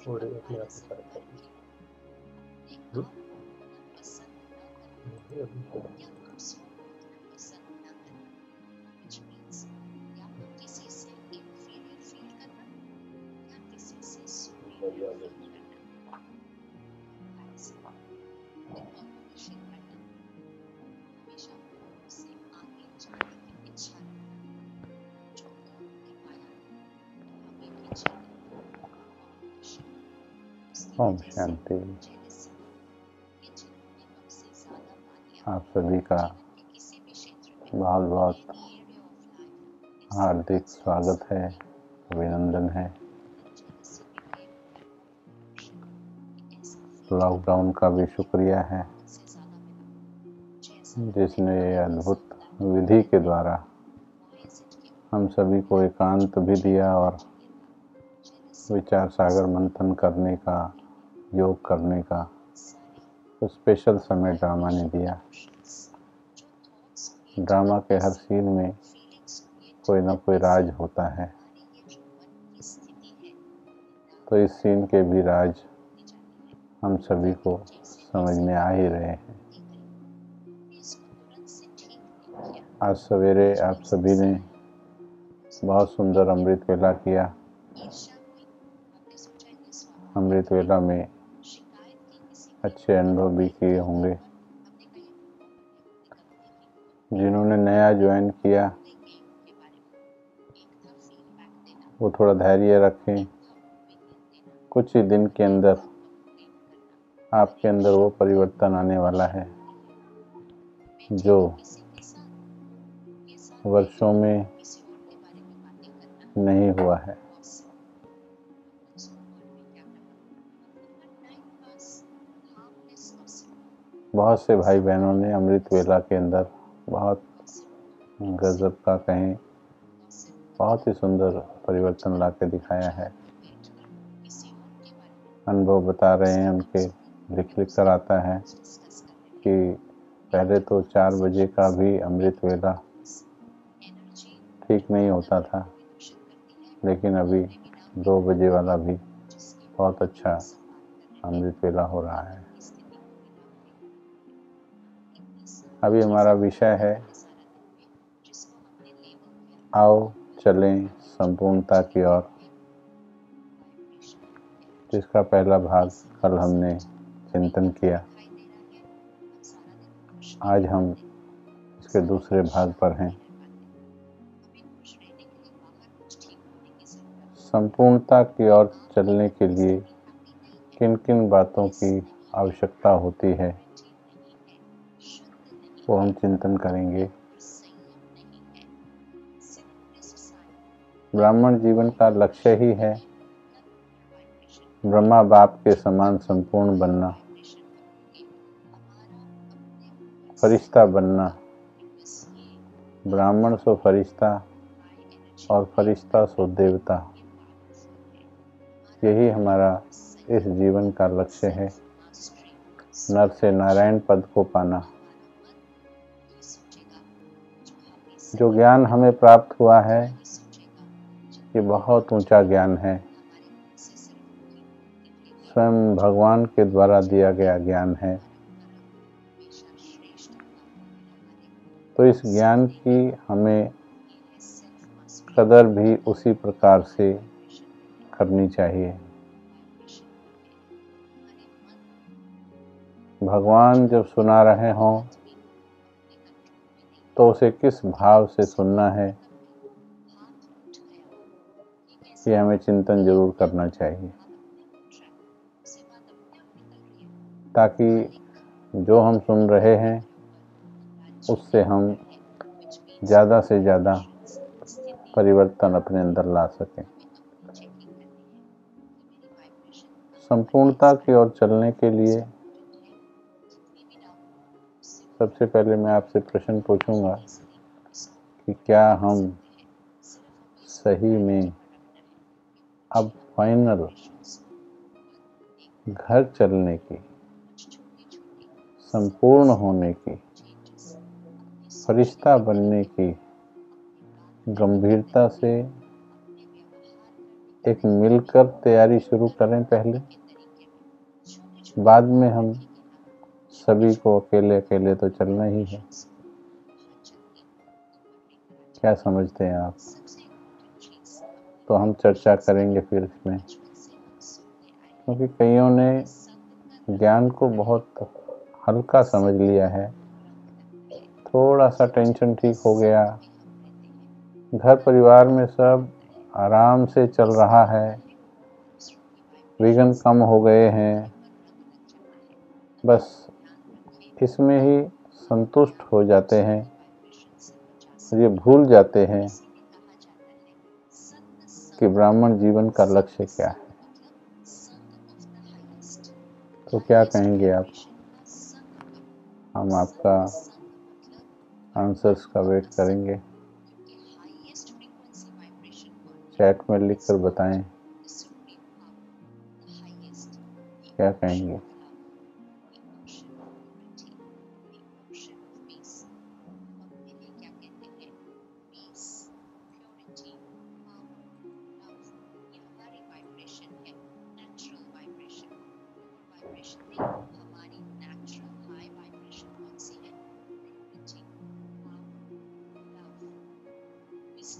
और अपने आप में फर्क कर दीजिए। नहीं अभी तो बढ़िया है। ओम शांति। आप सभी का बहुत बहुत हार्दिक स्वागत है, अभिनंदन है। लॉकडाउन का भी शुक्रिया है जिसने ये अद्भुत विधि के द्वारा हम सभी को एकांत भी दिया और विचार सागर मंथन करने का, योग करने का तो स्पेशल समय ड्रामा ने दिया। ड्रामा के हर सीन में कोई ना कोई राज होता है, तो इस सीन के भी राज हम सभी को समझ में आ ही रहे हैं। आज सवेरे आप सभी ने बहुत सुंदर अमृत वेला किया। अमृत वेला में अच्छे अनुभव भी किए होंगे। जिन्होंने नया ज्वाइन किया वो थोड़ा धैर्य रखें। कुछ ही दिन के अंदर आपके अंदर वो परिवर्तन आने वाला है जो वर्षों में नहीं हुआ है। बहुत से भाई बहनों ने अमृत वेला के अंदर बहुत गजब का कहें, बहुत ही सुंदर परिवर्तन ला के दिखाया है। अनुभव बता रहे हैं उनके, लिख कर आता है कि पहले तो 4 बजे का भी अमृत वेला ठीक नहीं होता था, लेकिन अभी 2 बजे वाला भी बहुत अच्छा अमृत वेला हो रहा है। अभी हमारा विषय है आओ चलें संपूर्णता की ओर, जिसका पहला भाग कल हमने चिंतन किया। आज हम इसके दूसरे भाग पर हैं। संपूर्णता की ओर चलने के लिए किन किन बातों की आवश्यकता होती है वो हम चिंतन करेंगे। ब्राह्मण जीवन का लक्ष्य ही है ब्रह्मा बाप के समान संपूर्ण बनना, फरिश्ता बनना। ब्राह्मण सो फरिश्ता और फरिश्ता सो देवता। यही हमारा इस जीवन का लक्ष्य है, नर से नारायण पद को पाना। जो ज्ञान हमें प्राप्त हुआ है ये बहुत ऊंचा ज्ञान है, स्वयं भगवान के द्वारा दिया गया ज्ञान है। तो इस ज्ञान की हमें कदर भी उसी प्रकार से करनी चाहिए। भगवान जब सुना रहे हों तो उसे किस भाव से सुनना है ये हमें चिंतन जरूर करना चाहिए, ताकि जो हम सुन रहे हैं उससे हम ज़्यादा से ज़्यादा परिवर्तन अपने अंदर ला सकें। संपूर्णता की ओर चलने के लिए सबसे पहले मैं आपसे प्रश्न पूछूंगा कि क्या हम सही में अब फाइनल घर चलने की, संपूर्ण होने की, फरिश्ता बनने की गंभीरता से एक मिलकर तैयारी शुरू करें पहले, बाद में हम सभी को अकेले अकेले तो चलना ही है। क्या समझते हैं आप? तो हम चर्चा करेंगे फिर इसमें, क्योंकि कईयों ने ज्ञान को बहुत हल्का समझ लिया है। थोड़ा सा टेंशन ठीक हो गया, घर परिवार में सब आराम से चल रहा है, विघ्न कम हो गए हैं, बस इसमें ही संतुष्ट हो जाते हैं। ये भूल जाते हैं कि ब्राह्मण जीवन का लक्ष्य क्या है। तो क्या कहेंगे आप? हम आपका आंसर्स का वेट करेंगे। चैट में लिखकर बताएं क्या कहेंगे।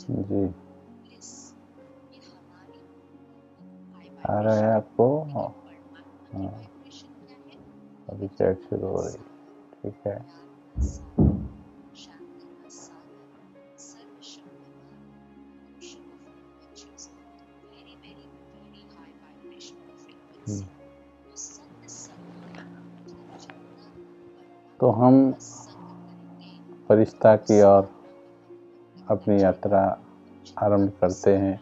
जी, आ रहा है आपको? हाँ, अभी चैट शुरू हो रही, ठीक है। तो हम फरिश्ता की ओर अपनी यात्रा आरंभ करते हैं।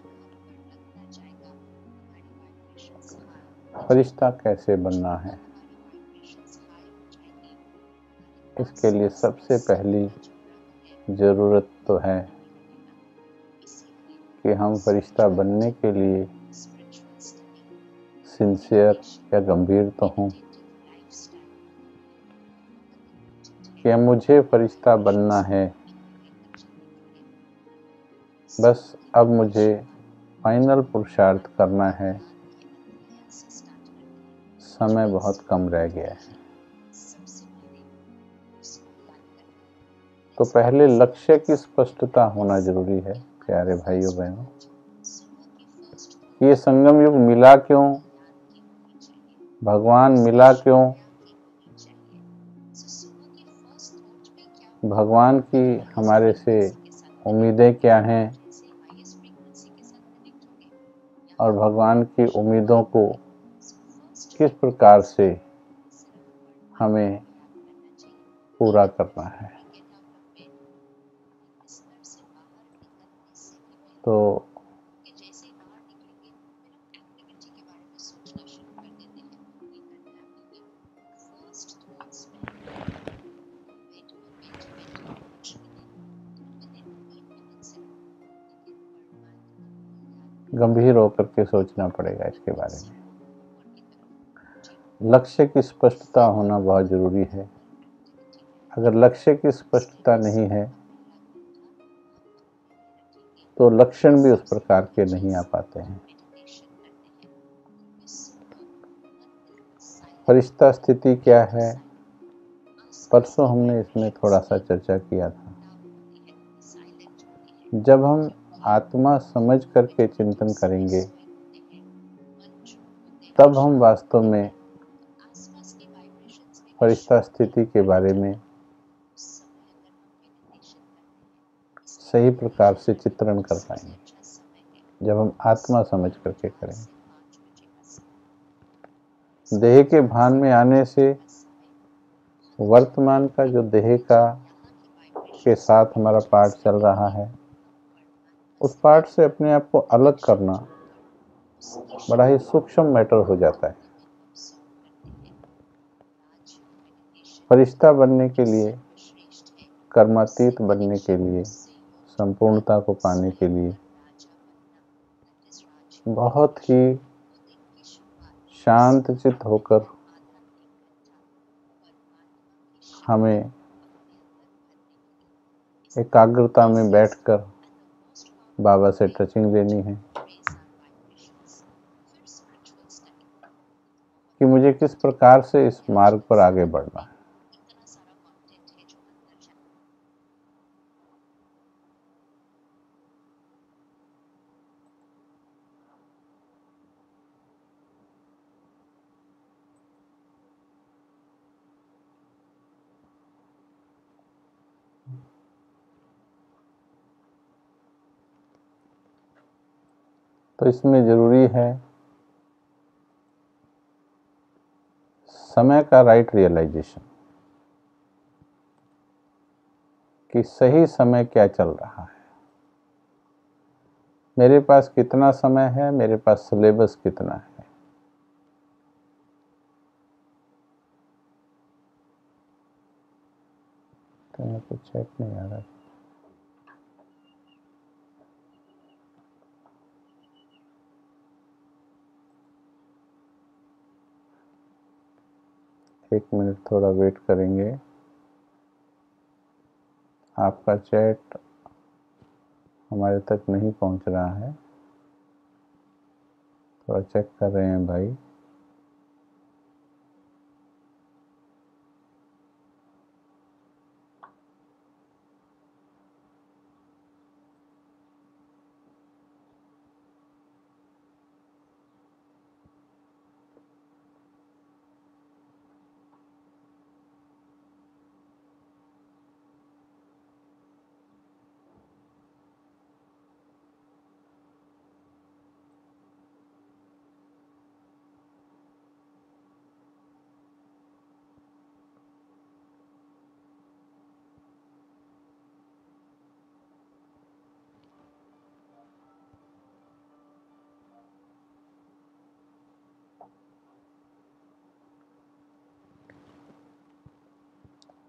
फरिश्ता कैसे बनना है, इसके लिए सबसे पहली ज़रूरत तो है कि हम फरिश्ता बनने के लिए सिंसियर या गंभीर तो हों कि मुझे फरिश्ता बनना है, बस अब मुझे फाइनल पुरुषार्थ करना है, समय बहुत कम रह गया है। तो पहले लक्ष्य की स्पष्टता होना जरूरी है प्यारे भाइयों बहनों। ये संगम युग मिला क्यों, भगवान मिला क्यों, भगवान की हमारे से उम्मीदें क्या हैं, और भगवान की उम्मीदों को किस प्रकार से हमें पूरा करना है। तो गंभीर होकर के सोचना पड़ेगा इसके बारे में। लक्ष्य की स्पष्टता होना बहुत जरूरी है। अगर लक्ष्य की स्पष्टता नहीं है तो लक्षण भी उस प्रकार के नहीं आ पाते हैं। फरिश्ता स्थिति क्या है, परसों हमने इसमें थोड़ा सा चर्चा किया था। जब हम आत्मा समझ करके चिंतन करेंगे तब हम वास्तव में फरिश्ता स्थिति के बारे में सही प्रकार से चित्रण कर पाएंगे, जब हम आत्मा समझ करके करेंगे। देह के भान में आने से वर्तमान का जो देह का के साथ हमारा पार्ट चल रहा है, उस पार्ट से अपने आप को अलग करना बड़ा ही सूक्ष्म मैटर हो जाता है। फरिश्ता बनने के लिए, कर्मातीत बनने के लिए, संपूर्णता को पाने के लिए बहुत ही शांत चित्त होकर हमें एकाग्रता में बैठकर बाबा से टचिंग लेनी है। कि मुझे किस प्रकार से इस मार्ग पर आगे बढ़ना है। तो इसमें जरूरी है समय का राइट रियलाइजेशन, कि सही समय क्या चल रहा है, मेरे पास कितना समय है, मेरे पास सिलेबस कितना है। तो यहाँ कुछ चेक नहीं आ रहा। एक मिनट थोड़ा वेट करेंगे। आपका चैट हमारे तक नहीं पहुंच रहा है, थोड़ा चेक कर रहे हैं भाई।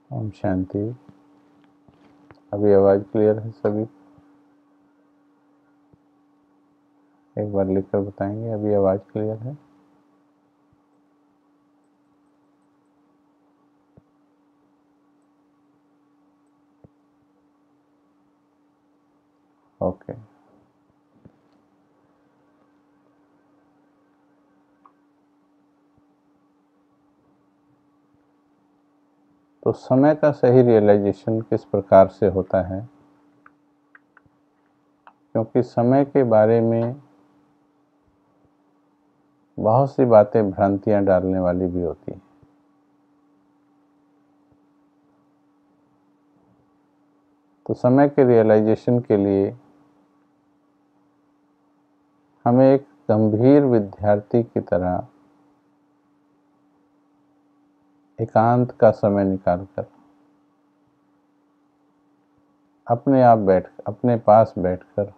ओम शांति। अभी आवाज क्लियर है सभी? एक बार लिखकर बताएंगे अभी आवाज क्लियर है? ओके। तो समय का सही रियलाइजेशन किस प्रकार से होता है, क्योंकि समय के बारे में बहुत सी बातें भ्रांतियां डालने वाली भी होती हैं। तो समय के रियलाइजेशन के लिए हमें एक गंभीर विद्यार्थी की तरह एकांत का समय निकालकर अपने पास बैठकर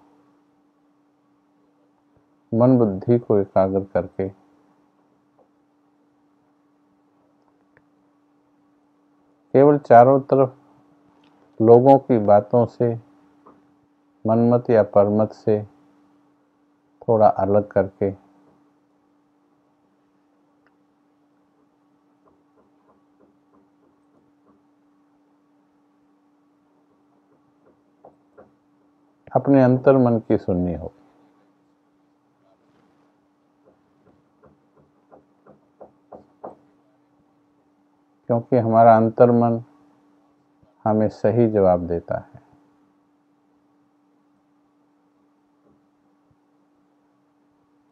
मन बुद्धि को एकाग्र करके केवल चारों तरफ लोगों की बातों से, मनमत या परमत से थोड़ा अलग करके अपने अंतर मन की सुननी हो। क्योंकि हमारा अंतर मन हमें सही जवाब देता है।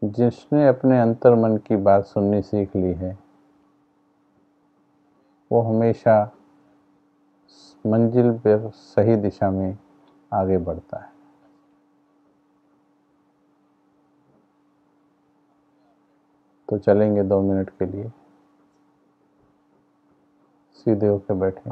जिसने अपने अंतर मन की बात सुननी सीख ली है, वो हमेशा मंजिल पर सही दिशा में आगे बढ़ता है। तो चलेंगे 2 मिनट के लिए, सीधे होकर बैठे।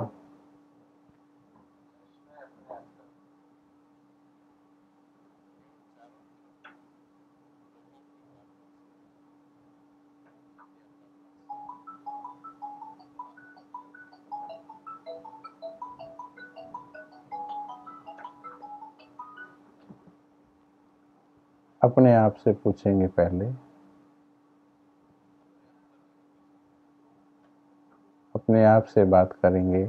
अपने आप से पूछेंगे, पहले अपने आप से बात करेंगे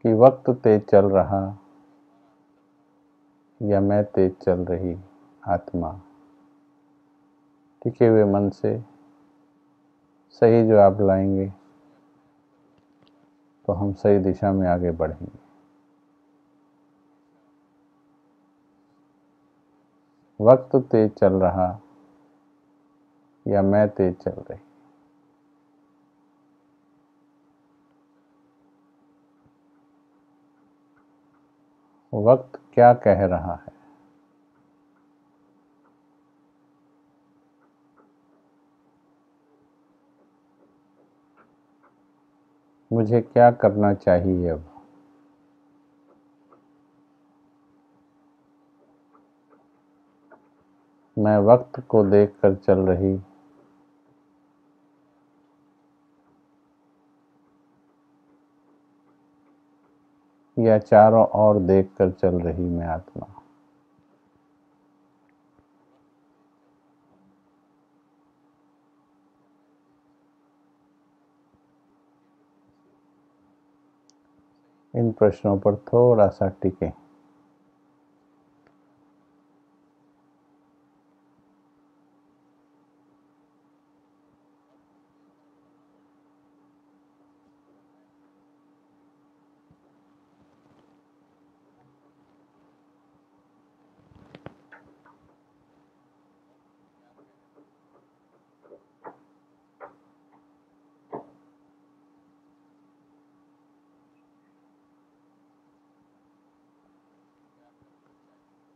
कि वक्त तेज चल रहा या मैं तेज चल रही आत्मा। टिके हुए मन से सही जवाब लाएंगे तो हम सही दिशा में आगे बढ़ेंगे। वक्त तेज चल रहा या मैं तेज चल रही, वक्त क्या कह रहा है? मुझे क्या करना चाहिए अब? मैं वक्त को देखकर चल रही या चारों ओर देखकर चल रही मैं आत्मा? इन प्रश्नों पर थोड़ा सा टिकें।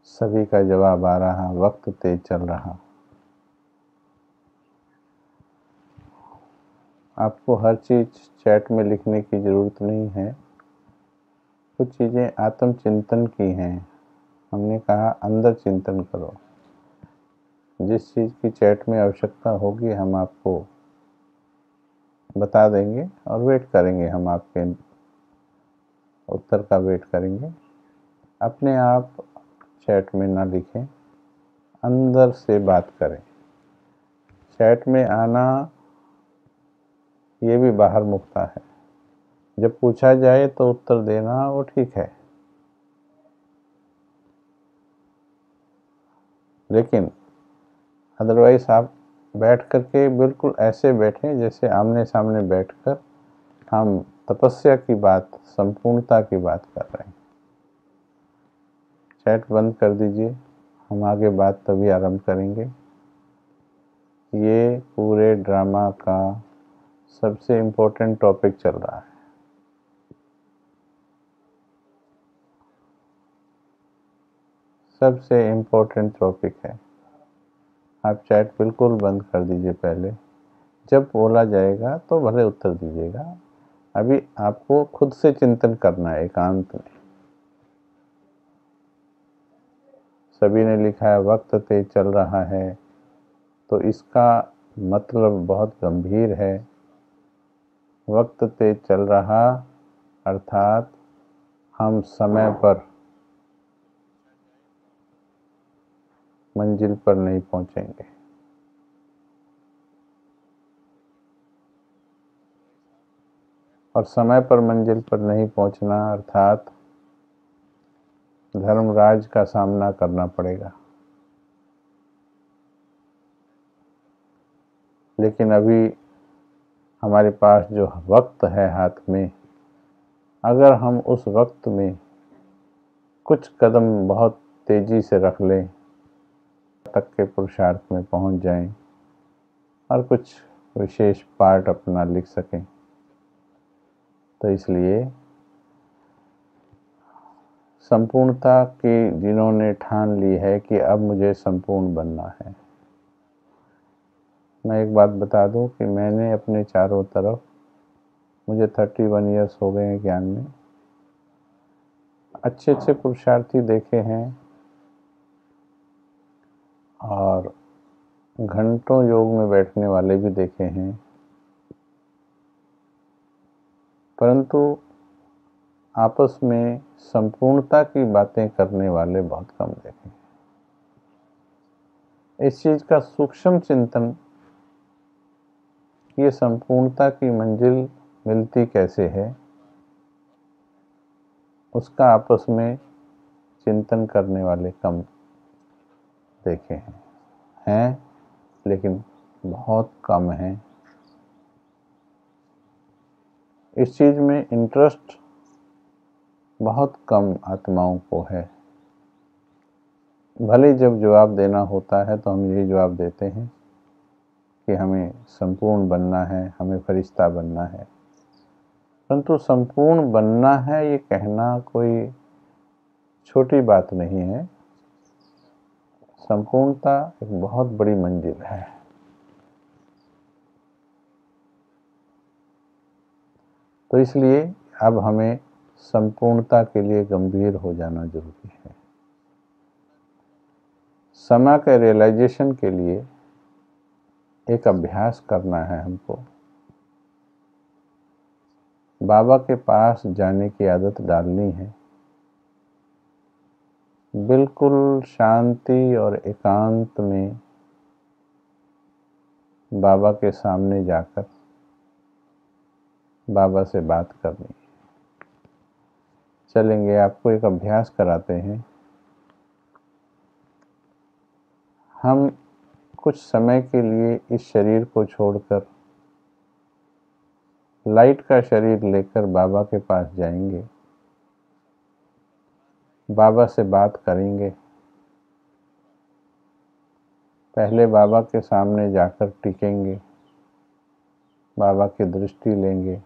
सभी का जवाब आ रहा, वक्त तेज चल रहा। आपको हर चीज चैट में लिखने की जरूरत नहीं है। कुछ चीजें आत्मचिंतन की हैं। हमने कहा अंदर चिंतन करो। जिस चीज की चैट में आवश्यकता होगी हम आपको बता देंगे और वेट करेंगे, हम आपके उत्तर का वेट करेंगे। अपने आप चैट में ना लिखें, अंदर से बात करें। चैट में आना ये भी बाहर मुक्ता है। जब पूछा जाए तो उत्तर देना वो ठीक है, लेकिन अदरवाइज आप बैठ करके बिल्कुल ऐसे बैठें जैसे आमने सामने बैठकर हम तपस्या की बात, संपूर्णता की बात कर रहे हैं। चैट बंद कर दीजिए, हम आगे बात तभी आरंभ करेंगे। ये पूरे ड्रामा का सबसे इम्पोर्टेंट टॉपिक चल रहा है। सबसे इम्पोर्टेंट टॉपिक है। आप चैट बिल्कुल बंद कर दीजिए पहले। जब बोला जाएगा तो भले उत्तर दीजिएगा। अभी आपको खुद से चिंतन करना है एकांत में। सभी ने लिखा है वक्त तेज चल रहा है, तो इसका मतलब बहुत गंभीर है। वक्त तेज चल रहा अर्थात हम समय पर मंजिल पर नहीं पहुंचेंगे। और समय पर मंजिल पर नहीं पहुंचना अर्थात धर्मराज का सामना करना पड़ेगा। लेकिन अभी हमारे पास जो वक्त है हाथ में, अगर हम उस वक्त में कुछ कदम बहुत तेजी से रख लें तक के पुरुषार्थ में पहुंच जाएं और कुछ विशेष पार्ट अपना लिख सकें, तो इसलिए संपूर्णता की जिन्होंने ठान ली है कि अब मुझे संपूर्ण बनना है। मैं एक बात बता दूं कि मैंने अपने चारों तरफ, मुझे 31 ईयर्स हो गए हैं ज्ञान में, अच्छे अच्छे पुरुषार्थी देखे हैं और घंटों योग में बैठने वाले भी देखे हैं, परंतु आपस में संपूर्णता की बातें करने वाले बहुत कम देखे। इस चीज का सूक्ष्म चिंतन, ये संपूर्णता की मंजिल मिलती कैसे है, उसका आपस में चिंतन करने वाले कम देखे हैं। लेकिन बहुत कम है। इस चीज़ में इंटरेस्ट बहुत कम आत्माओं को है। भले जब जवाब देना होता है तो हम यही जवाब देते हैं कि हमें संपूर्ण बनना है, हमें फरिश्ता बनना है। परंतु संपूर्ण बनना है ये कहना कोई छोटी बात नहीं है। संपूर्णता एक बहुत बड़ी मंजिल है। तो इसलिए अब हमें संपूर्णता के लिए गंभीर हो जाना जरूरी है। समय के रियलाइजेशन के लिए एक अभ्यास करना है हमको। बाबा के पास जाने की आदत डालनी है। बिल्कुल शांति और एकांत में बाबा के सामने जाकर बाबा से बात करनी। चलेंगे, आपको एक अभ्यास कराते हैं। हम कुछ समय के लिए इस शरीर को छोड़कर लाइट का शरीर लेकर बाबा के पास जाएंगे, बाबा से बात करेंगे। पहले बाबा के सामने जाकर टिकेंगे, बाबा की दृष्टि लेंगे,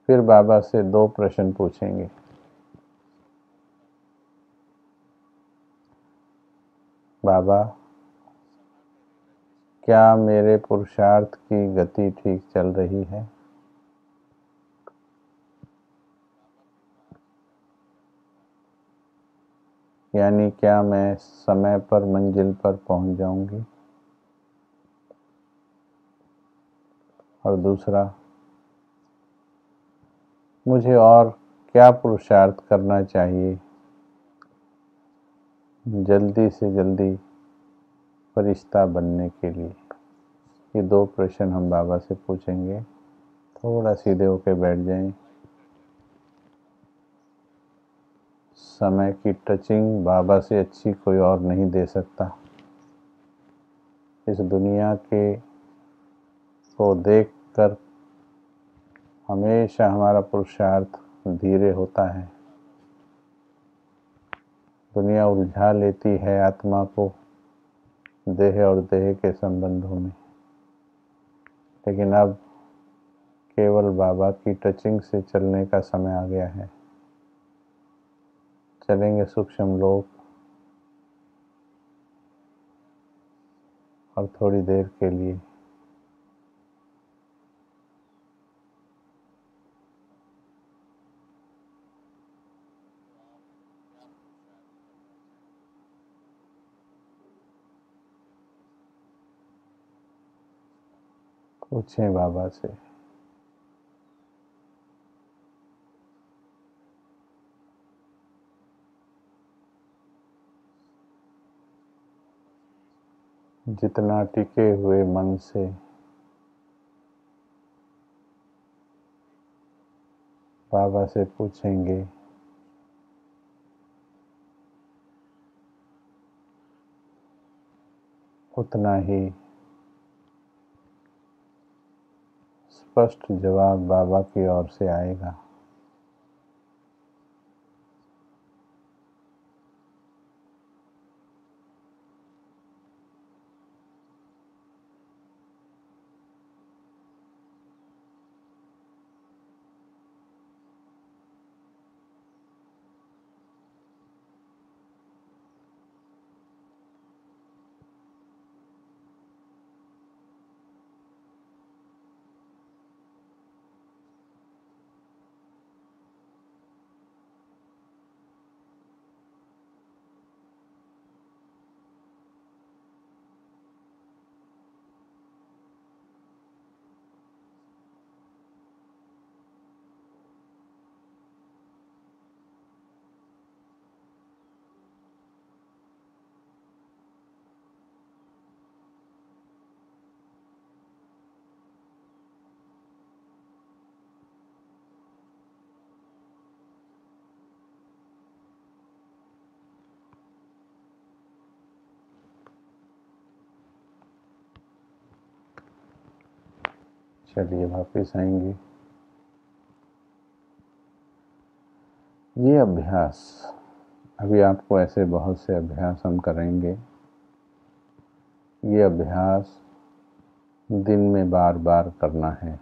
फिर बाबा से 2 प्रश्न पूछेंगे। बाबा, क्या मेरे पुरुषार्थ की गति ठीक चल रही है? यानी क्या मैं समय पर मंजिल पर पहुंच जाऊंगी? और दूसरा, मुझे और क्या पुरुषार्थ करना चाहिए जल्दी से जल्दी फरिश्ता बनने के लिए? ये 2 प्रश्न हम बाबा से पूछेंगे। थोड़ा सीधे होकर बैठ जाएं। समय की टचिंग बाबा से अच्छी कोई और नहीं दे सकता। इस दुनिया के को देखकर हमेशा हमारा पुरुषार्थ धीरे होता है। दुनिया उलझा लेती है आत्मा को देह और देह के संबंधों में, लेकिन अब केवल बाबा की टचिंग से चलने का समय आ गया है। चलेंगे सूक्ष्म लोक, और थोड़ी देर के लिए पूछें बाबा से। जितना टिके हुए मन से बाबा से पूछेंगे, उतना ही स्पष्ट जवाब बाबा की ओर से आएगा। चलिए वापिस आएंगे। ये अभ्यास, अभी आपको ऐसे बहुत से अभ्यास हम करेंगे। ये अभ्यास दिन में बार बार करना है।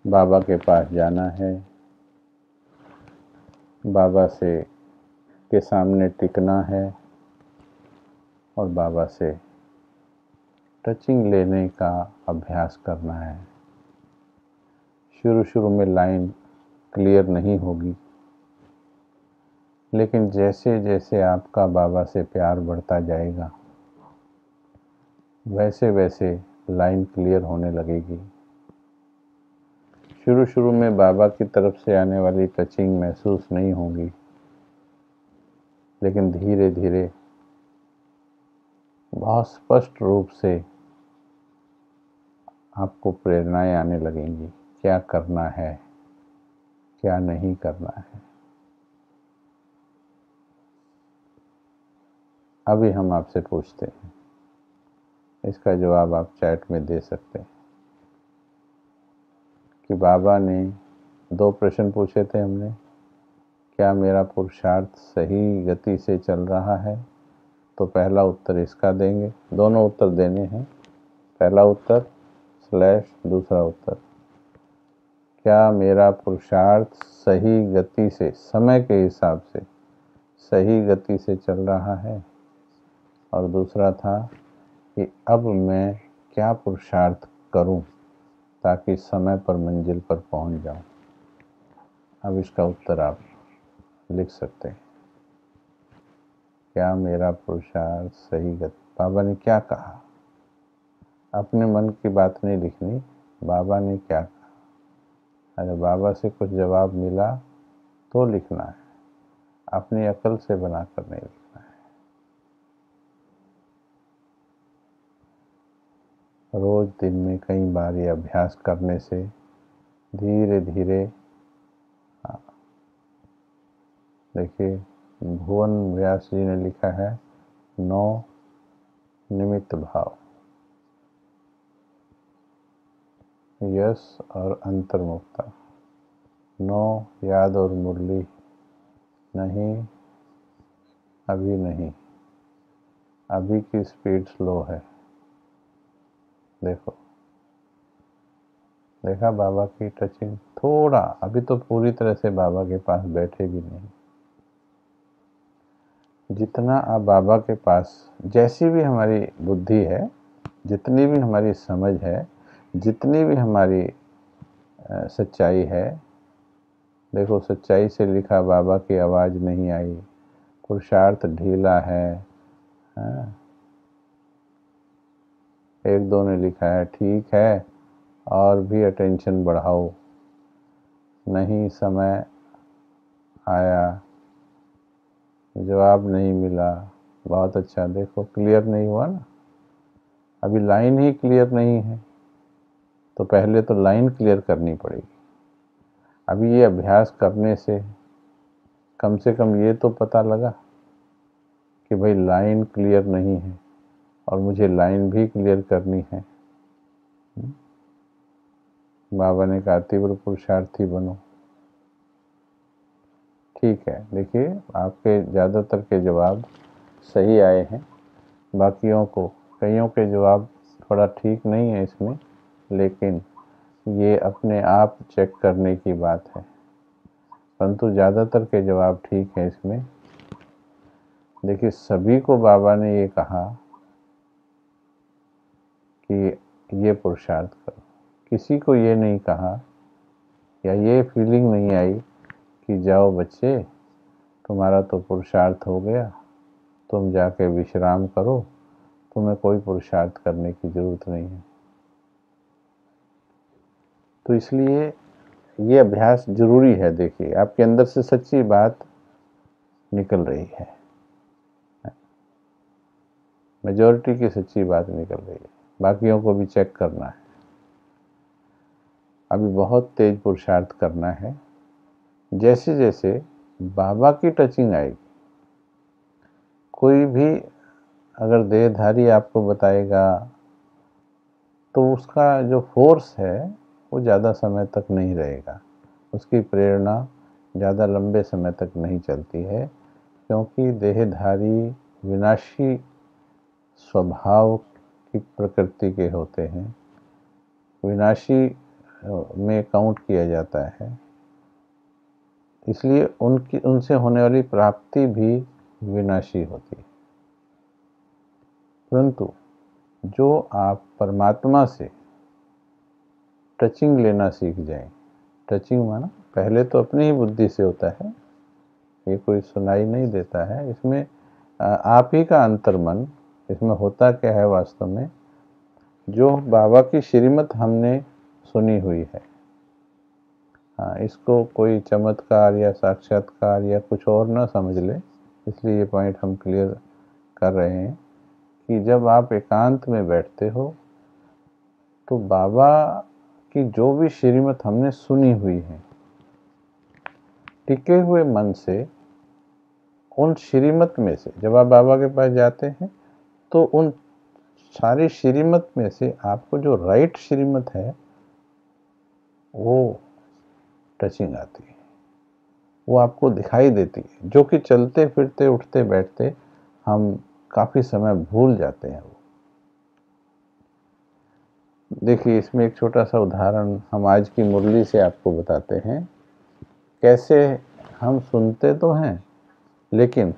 बाबा के पास जाना है, बाबा से के सामने टिकना है और बाबा से टचिंग लेने का अभ्यास करना है। शुरू शुरू में लाइन क्लियर नहीं होगी, लेकिन जैसे जैसे आपका बाबा से प्यार बढ़ता जाएगा वैसे वैसे लाइन क्लियर होने लगेगी। शुरू शुरू में बाबा की तरफ से आने वाली टचिंग महसूस नहीं होगी, लेकिन धीरे धीरे बहुत स्पष्ट रूप से आपको प्रेरणाएं आने लगेंगी, क्या करना है, क्या नहीं करना है। अभी हम आपसे पूछते हैं, इसका जवाब आप चैट में दे सकते हैं कि बाबा ने 2 प्रश्न पूछे थे हमने, क्या मेरा पुरुषार्थ सही गति से चल रहा है? तो पहला उत्तर इसका देंगे, दोनों उत्तर देने हैं। पहला उत्तर / दूसरा उत्तर, क्या मेरा पुरुषार्थ सही गति से, समय के हिसाब से सही गति से चल रहा है? और दूसरा था कि अब मैं क्या पुरुषार्थ करूं ताकि समय पर मंजिल पर पहुंच जाऊं। अब इसका उत्तर आप लिख सकते हैं, क्या मेरा पुरुषार्थ सही गति। बाबा ने क्या कहा, अपने मन की बात नहीं लिखनी, बाबा ने क्या कहा। अगर बाबा से कुछ जवाब मिला तो लिखना है, अपनी अकल से बनाकर नहीं लिखना है। रोज दिन में कई बार ये अभ्यास करने से धीरे धीरे, देखिए भुवन व्यास जी ने लिखा है 9 निमित्त भाव, यश और अंतर्मुक्ता। 9 याद और मुरली, नहीं अभी नहीं, अभी की स्पीड स्लो है। देखो, देखा बाबा की टचिंग थोड़ा, अभी तो पूरी तरह से बाबा के पास बैठे भी नहीं। जितना आप बाबा के पास, जैसी भी हमारी बुद्धि है, जितनी भी हमारी समझ है, जितनी भी हमारी सच्चाई है, देखो सच्चाई से लिखा बाबा की आवाज़ नहीं आई, पुरुषार्थ ढीला है। एक दो ने लिखा है ठीक है और भी अटेंशन बढ़ाओ, नहीं समय आया, जवाब नहीं मिला, बहुत अच्छा। देखो क्लियर नहीं हुआ ना, अभी लाइन ही क्लियर नहीं है, तो पहले तो लाइन क्लियर करनी पड़ेगी। अभी ये अभ्यास करने से कम ये तो पता लगा कि भाई लाइन क्लियर नहीं है और मुझे लाइन भी क्लियर करनी है। बाबा ने कहा तीव्र पुरुषार्थी बनो। ठीक है, देखिए आपके ज़्यादातर के जवाब सही आए हैं, बाकियों को, कईयों के जवाब थोड़ा ठीक नहीं है इसमें, लेकिन ये अपने आप चेक करने की बात है, परंतु ज़्यादातर के जवाब ठीक है इसमें। देखिए सभी को बाबा ने ये कहा कि ये पुरुषार्थ करो, किसी को ये नहीं कहा या ये फीलिंग नहीं आई कि जाओ बच्चे तुम्हारा तो पुरुषार्थ हो गया, तुम जाके विश्राम करो, तुम्हें कोई पुरुषार्थ करने की ज़रूरत नहीं है। तो इसलिए ये अभ्यास जरूरी है। देखिए आपके अंदर से सच्ची बात निकल रही है, मेजॉरिटी की सच्ची बात निकल रही है, बाकियों को भी चेक करना है। अभी बहुत तेज पुरुषार्थ करना है। जैसे जैसे बाबा की टचिंग आएगी, कोई भी अगर देहधारी आपको बताएगा तो उसका जो फोर्स है वो ज़्यादा समय तक नहीं रहेगा, उसकी प्रेरणा ज़्यादा लंबे समय तक नहीं चलती है, क्योंकि देहधारी विनाशी स्वभाव की प्रकृति के होते हैं, विनाशी में काउंट किया जाता है, इसलिए उनसे होने वाली प्राप्ति भी विनाशी होती है। परंतु जो आप परमात्मा से टचिंग लेना सीख जाएं, टचिंग माना पहले तो अपनी ही बुद्धि से होता है, ये कोई सुनाई नहीं देता है, इसमें आप ही का अंतर्मन, इसमें होता क्या है वास्तव में, जो बाबा की श्रीमत हमने सुनी हुई है, हाँ, इसको कोई चमत्कार या साक्षात्कार या कुछ और ना समझ ले, इसलिए ये पॉइंट हम क्लियर कर रहे हैं कि जब आप एकांत में बैठते हो तो बाबा की जो भी श्रीमत हमने सुनी हुई है, टिके हुए मन से उन श्रीमत में से जब आप बाबा के पास जाते हैं तो उन सारी श्रीमत में से आपको जो राइट श्रीमत है वो टचिंग आती है, वो आपको दिखाई देती है, जो कि चलते फिरते उठते बैठते हम काफ़ी समय भूल जाते हैं। वो देखिए, इसमें एक छोटा सा उदाहरण हम आज की मुरली से आपको बताते हैं, कैसे हम सुनते तो हैं लेकिन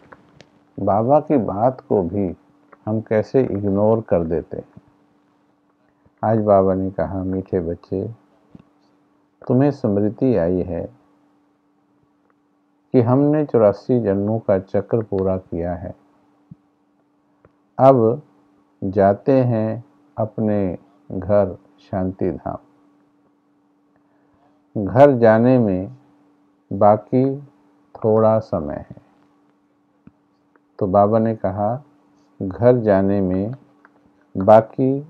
बाबा की बात को भी हम कैसे इग्नोर कर देते हैं। आज बाबा ने कहा, मीठे बच्चे, तुम्हें स्मृति आई है कि हमने 84 जन्मों का चक्र पूरा किया है, अब जाते हैं अपने घर शांति धाम। घर जाने में बाकी थोड़ा समय है। तो बाबा ने कहा, घर जाने में बाकी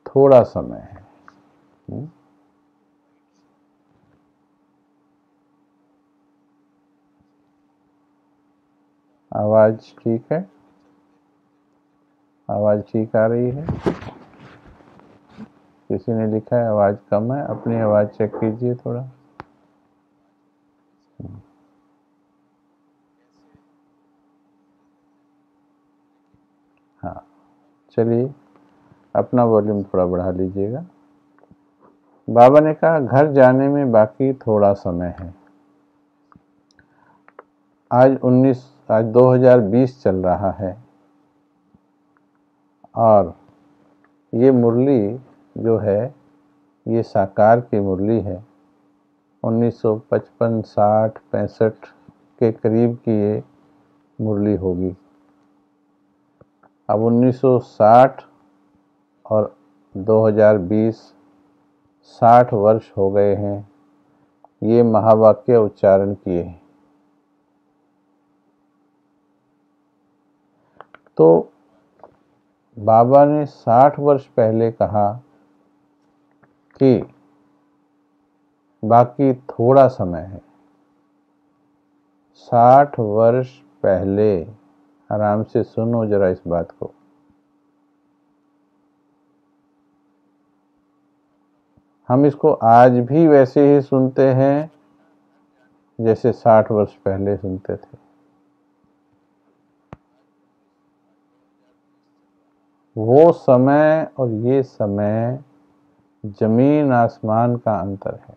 थोड़ा समय है। आवाज ठीक है? आवाज ठीक आ रही है? किसी ने लिखा है आवाज कम है, अपनी आवाज चेक कीजिए थोड़ा। हाँ, चलिए अपना वॉल्यूम थोड़ा बढ़ा लीजिएगा। बाबा ने कहा, घर जाने में बाकी थोड़ा समय है। आज 2020 चल रहा है और ये मुरली जो है ये साकार की मुरली है। 1955, 60, 65 के करीब की ये मुरली होगी। अब 1960 और 2020 60 वर्ष हो गए हैं ये महावाक्य उच्चारण किए। तो बाबा ने 60 वर्ष पहले कहा कि बाकी थोड़ा समय है। 60 वर्ष पहले, आराम से सुनो जरा इस बात को, हम इसको आज भी वैसे ही सुनते हैं जैसे 60 वर्ष पहले सुनते थे। वो समय और ये समय जमीन आसमान का अंतर है।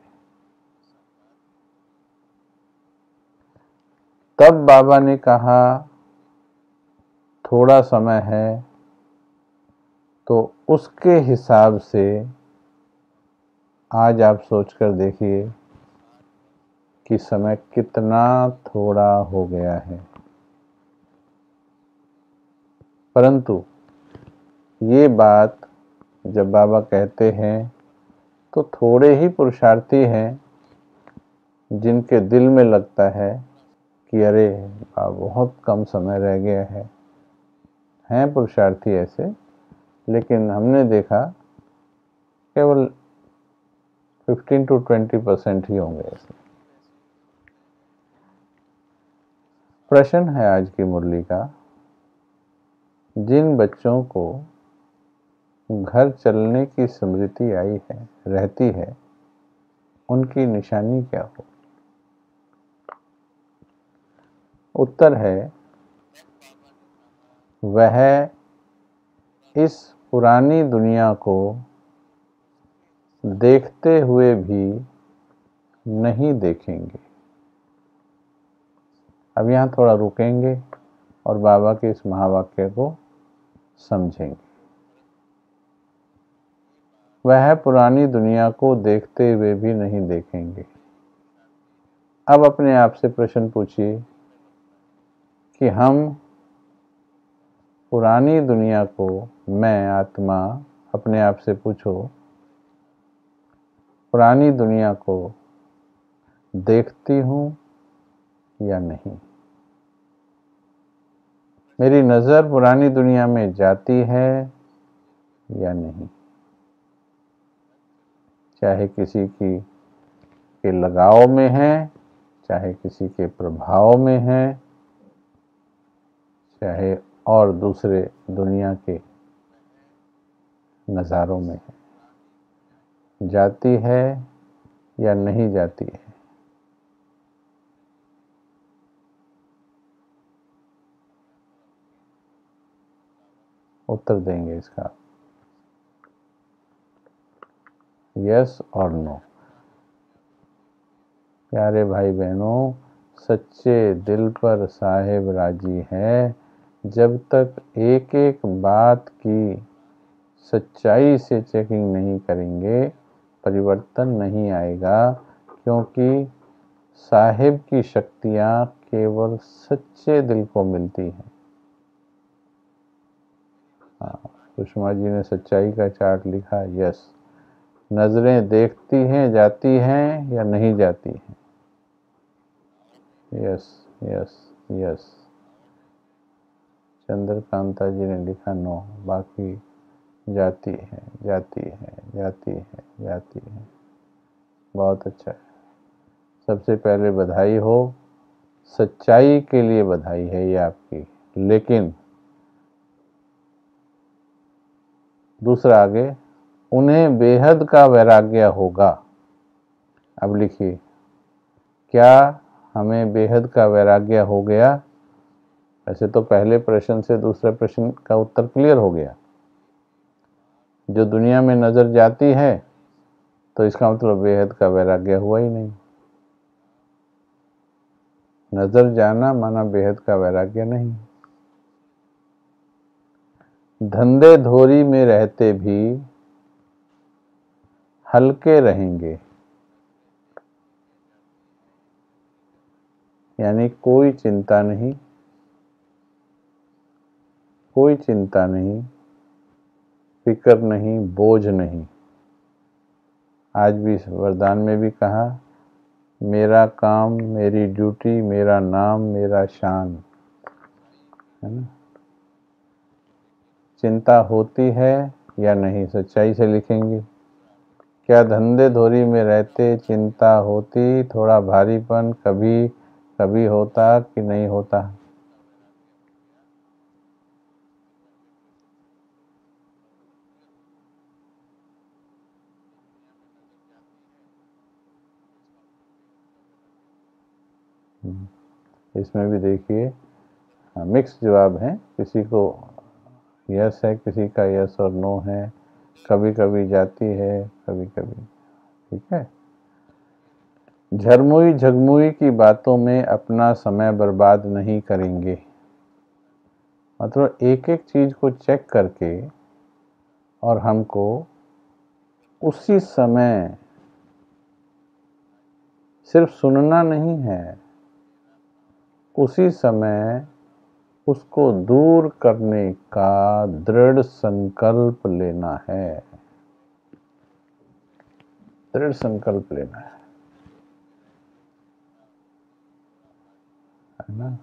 तब बाबा ने कहा थोड़ा समय है, तो उसके हिसाब से आज आप सोचकर देखिए कि समय कितना थोड़ा हो गया है। परंतु ये बात जब बाबा कहते हैं तो थोड़े ही पुरुषार्थी हैं जिनके दिल में लगता है कि अरे बहुत कम समय रह गया है। हैं पुरुषार्थी ऐसे, लेकिन हमने देखा केवल 15 to 20% ही होंगे ऐसे। प्रश्न है आज की मुरली का, जिन बच्चों को घर चलने की स्मृति आई है, रहती है, उनकी निशानी क्या हो? उत्तर है, वह इस पुरानी दुनिया को देखते हुए भी नहीं देखेंगे। अब यहाँ थोड़ा रुकेंगे और बाबा के इस महावाक्य को समझेंगे। वह पुरानी दुनिया को देखते हुए भी नहीं देखेंगे। अब अपने आप से प्रश्न पूछिए कि हम पुरानी दुनिया को, मैं आत्मा, अपने आप से पूछो, पुरानी दुनिया को देखती हूँ या नहीं? मेरी नज़र पुरानी दुनिया में जाती है या नहीं? चाहे किसी के लगाव में है, चाहे किसी के प्रभाव में है, चाहे और दूसरे दुनिया के नज़ारों में है, जाती है या नहीं जाती है? उत्तर देंगे इसका, यस और नो। प्यारे भाई बहनों, सच्चे दिल पर साहेब राजी है। जब तक एक एक बात की सच्चाई से चेकिंग नहीं करेंगे, परिवर्तन नहीं आएगा, क्योंकि साहिब की शक्तियाँ केवल सच्चे दिल को मिलती हैं। हाँ, सुषमा जी ने सच्चाई का चार्ट लिखा, यस। नजरें देखती हैं, जाती हैं या नहीं जाती हैं? Yes yes yes. Chandrakanta ji ने लिखा नो, बाकी जाती है जाती है जाती है जाती है। बहुत अच्छा है। सबसे पहले बधाई हो, सच्चाई के लिए बधाई है ये आपकी। लेकिन दूसरा आगे, उन्हें बेहद का वैराग्य होगा। अब लिखिए, क्या हमें बेहद का वैराग्य हो गया? ऐसे तो पहले प्रश्न से दूसरे प्रश्न का उत्तर क्लियर हो गया। जो दुनिया में नजर जाती है तो इसका मतलब बेहद का वैराग्य हुआ ही नहीं। नजर जाना माना बेहद का वैराग्य नहीं। धंधे धोरी में रहते भी हल्के रहेंगे, यानी कोई चिंता नहीं, कोई चिंता नहीं, फिक्र नहीं, बोझ नहीं। आज भी वरदान में भी कहा, मेरा काम, मेरी ड्यूटी, मेरा नाम, मेरा शान, है ना? चिंता होती है या नहीं? सच्चाई से लिखेंगे। क्या धंधे धोरी में रहते चिंता होती, थोड़ा भारीपन कभी कभी होता कि नहीं होता? इसमें भी देखिए, मिक्स जवाब हैं। किसी को यस है, किसी का यस और नो है, कभी कभी जाती है, कभी कभी। ठीक है। झरमुई झगमुई की बातों में अपना समय बर्बाद नहीं करेंगे। मतलब एक एक चीज को चेक करके और हमको उसी समय सिर्फ सुनना नहीं है, उसी समय उसको दूर करने का दृढ़ संकल्प लेना है। दृढ़ संकल्प लेना है ना?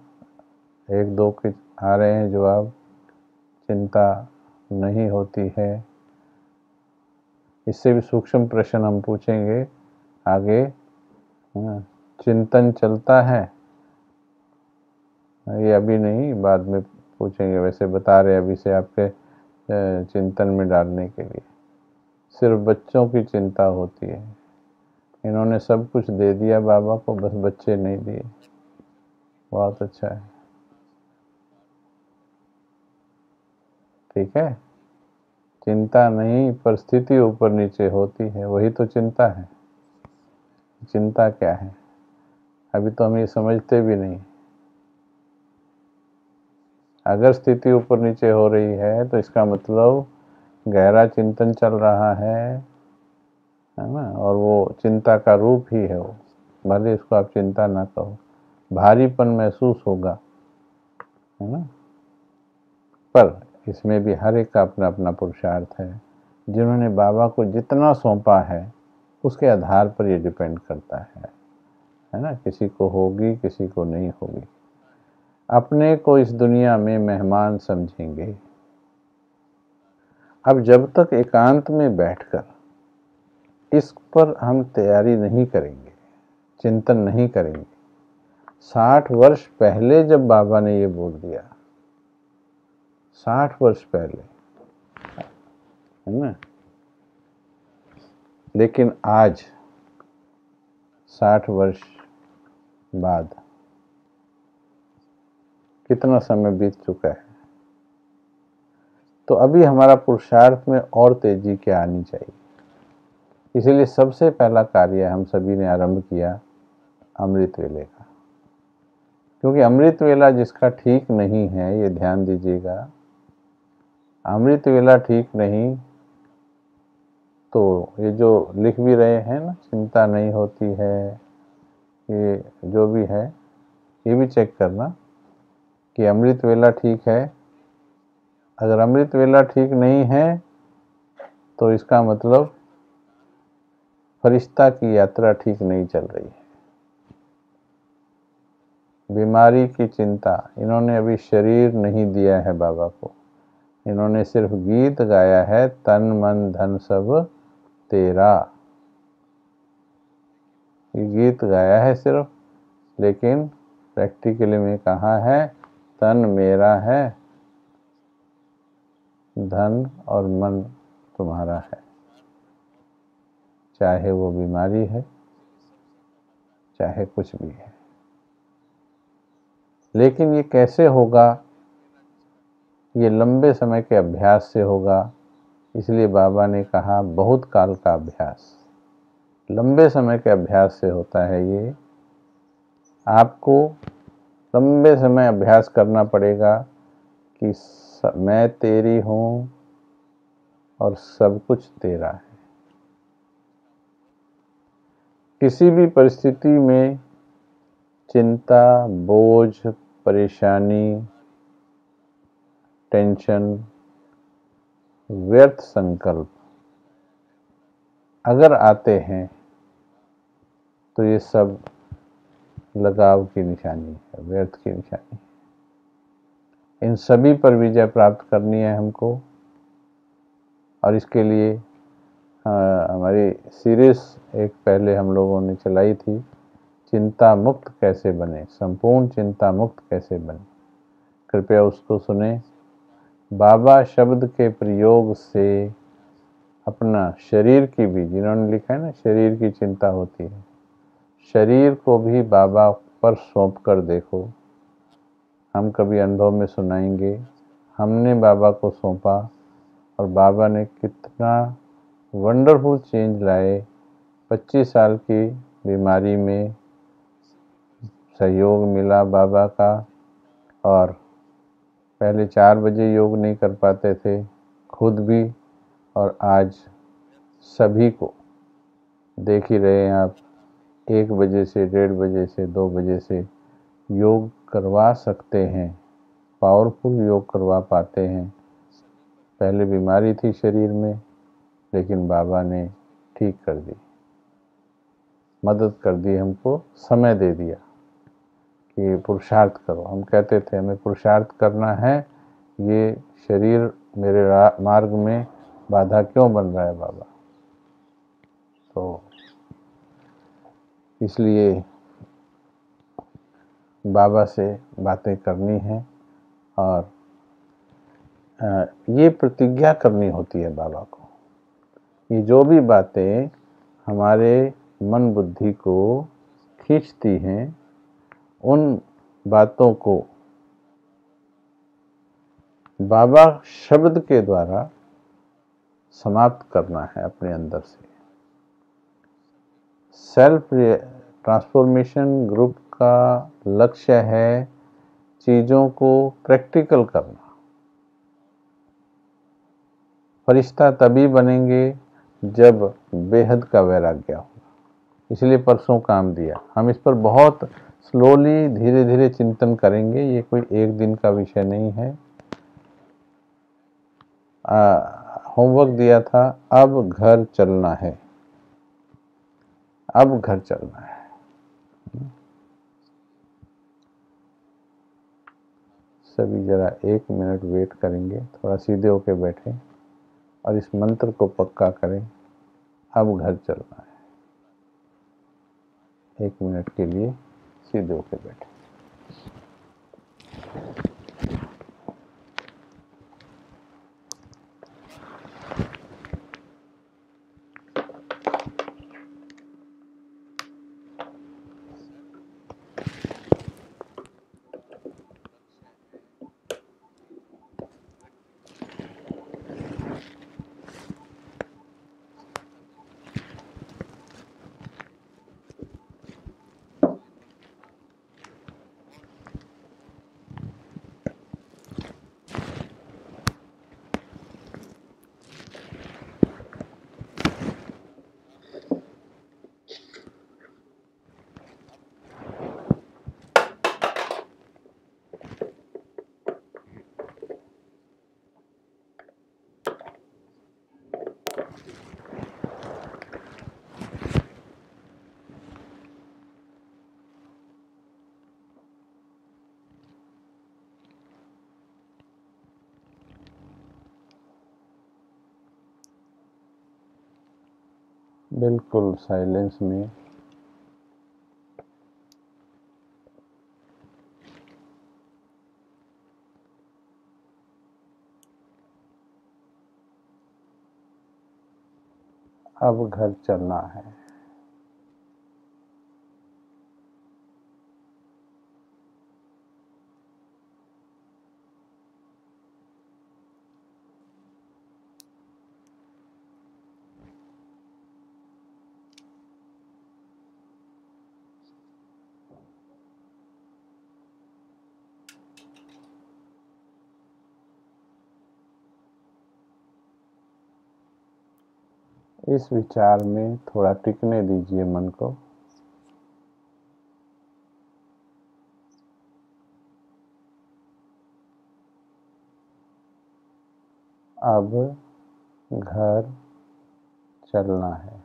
एक दो के आ रहे हैं जवाब, चिंता नहीं होती है। इससे भी सूक्ष्म प्रश्न हम पूछेंगे आगे। चिंतन चलता है, ये अभी नहीं, बाद में पूछेंगे। वैसे बता रहे अभी से आपके चिंतन में डालने के लिए। सिर्फ बच्चों की चिंता होती है। इन्होंने सब कुछ दे दिया बाबा को, बस बच्चे नहीं दिए। बहुत अच्छा है, ठीक है। चिंता नहीं, परिस्थिति ऊपर नीचे होती है, वही तो चिंता है। चिंता क्या है, अभी तो हम ये समझते भी नहीं। अगर स्थिति ऊपर नीचे हो रही है तो इसका मतलब गहरा चिंतन चल रहा है ना। और वो चिंता का रूप ही है वो, भले इसको आप चिंता ना कहो, भारीपन महसूस होगा, है ना। पर इसमें भी हर एक का अपना अपना पुरुषार्थ है। जिन्होंने बाबा को जितना सौंपा है उसके आधार पर ये डिपेंड करता है ना। किसी को होगी, किसी को नहीं होगी। अपने को इस दुनिया में मेहमान समझेंगे। अब जब तक एकांत में बैठकर इस पर हम तैयारी नहीं करेंगे, चिंतन नहीं करेंगे। 60 वर्ष पहले जब बाबा ने ये बोल दिया, 60 वर्ष पहले, है ना। लेकिन आज 60 वर्ष बाद कितना समय बीत चुका है। तो अभी हमारा पुरुषार्थ में और तेजी क्या आनी चाहिए। इसलिए सबसे पहला कार्य हम सभी ने आरंभ किया अमृत वेले का। क्योंकि अमृत वेला जिसका ठीक नहीं है, ये ध्यान दीजिएगा, अमृत वेला ठीक नहीं तो ये जो लिख भी रहे हैं ना, चिंता नहीं होती है, ये जो भी है, ये भी चेक करना कि अमृत वेला ठीक है। अगर अमृत वेला ठीक नहीं है तो इसका मतलब फरिश्ता की यात्रा ठीक नहीं चल रही है। बीमारी की चिंता, इन्होंने अभी शरीर नहीं दिया है बाबा को, इन्होंने सिर्फ गीत गाया है, तन मन धन सब तेरा। ये गीत गाया है सिर्फ, लेकिन प्रैक्टिकली में कहा है तन मेरा है, धन और मन तुम्हारा है। चाहे वो बीमारी है, चाहे कुछ भी है। लेकिन ये कैसे होगा, ये लंबे समय के अभ्यास से होगा। इसलिए बाबा ने कहा बहुत काल का अभ्यास, लंबे समय के अभ्यास से होता है ये। आपको लंबे समय अभ्यास करना पड़ेगा कि मैं तेरी हूँ और सब कुछ तेरा है। किसी भी परिस्थिति में चिंता, बोझ, परेशानी, टेंशन, व्यर्थ संकल्प अगर आते हैं तो ये सब लगाव की निशानी है, व्यर्थ की निशानी। इन सभी पर विजय प्राप्त करनी है हमको। और इसके लिए हमारी सीरीज एक पहले हम लोगों ने चलाई थी, चिंता मुक्त कैसे बने, संपूर्ण चिंता मुक्त कैसे बने। कृपया उसको सुने। बाबा शब्द के प्रयोग से अपना शरीर की भी, जिन्होंने लिखा है ना शरीर की चिंता होती है, शरीर को भी बाबा पर सौंप कर देखो। हम कभी अनुभव में सुनाएंगे, हमने बाबा को सौंपा और बाबा ने कितना वंडरफुल चेंज लाए। 25 साल की बीमारी में सहयोग मिला बाबा का, और पहले 4 बजे योग नहीं कर पाते थे खुद भी, और आज सभी को देख ही रहे हैं आप, 1 बजे से, 1:30 बजे से, 2 बजे से योग करवा सकते हैं, पावरफुल योग करवा पाते हैं। पहले बीमारी थी शरीर में, लेकिन बाबा ने ठीक कर दी, मदद कर दी, हमको समय दे दिया कि पुरुषार्थ करो। हम कहते थे हमें पुरुषार्थ करना है, ये शरीर मेरे मार्ग में बाधा क्यों बन रहा है बाबा। तो इसलिए बाबा से बातें करनी है। और ये प्रतिज्ञा करनी होती है बाबा को। ये जो भी बातें हमारे मन बुद्धि को खींचती हैं, उन बातों को बाबा शब्द के द्वारा समाप्त करना है अपने अंदर से। सेल्फ ट्रांसफॉर्मेशन ग्रुप का लक्ष्य है चीज़ों को प्रैक्टिकल करना। फरिश्ता तभी बनेंगे जब बेहद का वैराग्य होगा। इसलिए परसों काम दिया। हम इस पर बहुत स्लोली धीरे धीरे चिंतन करेंगे। ये कोई एक दिन का विषय नहीं है। होमवर्क दिया था, अब घर चलना है, अब घर चलना है। सभी जरा 1 मिनट वेट करेंगे, थोड़ा सीधे होके बैठें और इस मंत्र को पक्का करें, अब घर चलना है। 1 मिनट के लिए सीधे होके बैठें। बिल्कुल साइलेंस में अब घर चलना है। इस विचार में थोड़ा टिकने दीजिए मन को। अब घर चलना है।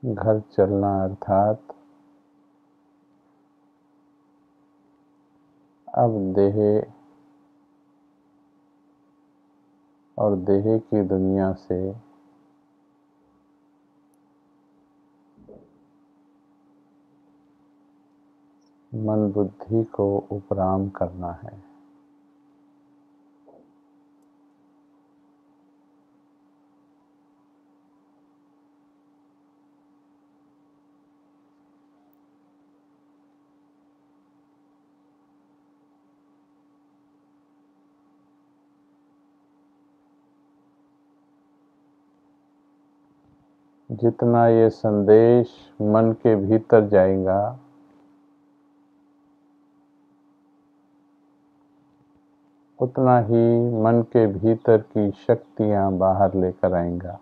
घर चलना अर्थात अब देह और देह की दुनिया से मन बुद्धि को उपराम करना है। जितना ये संदेश मन के भीतर जाएगा, उतना ही मन के भीतर की शक्तियां बाहर लेकर आएगा।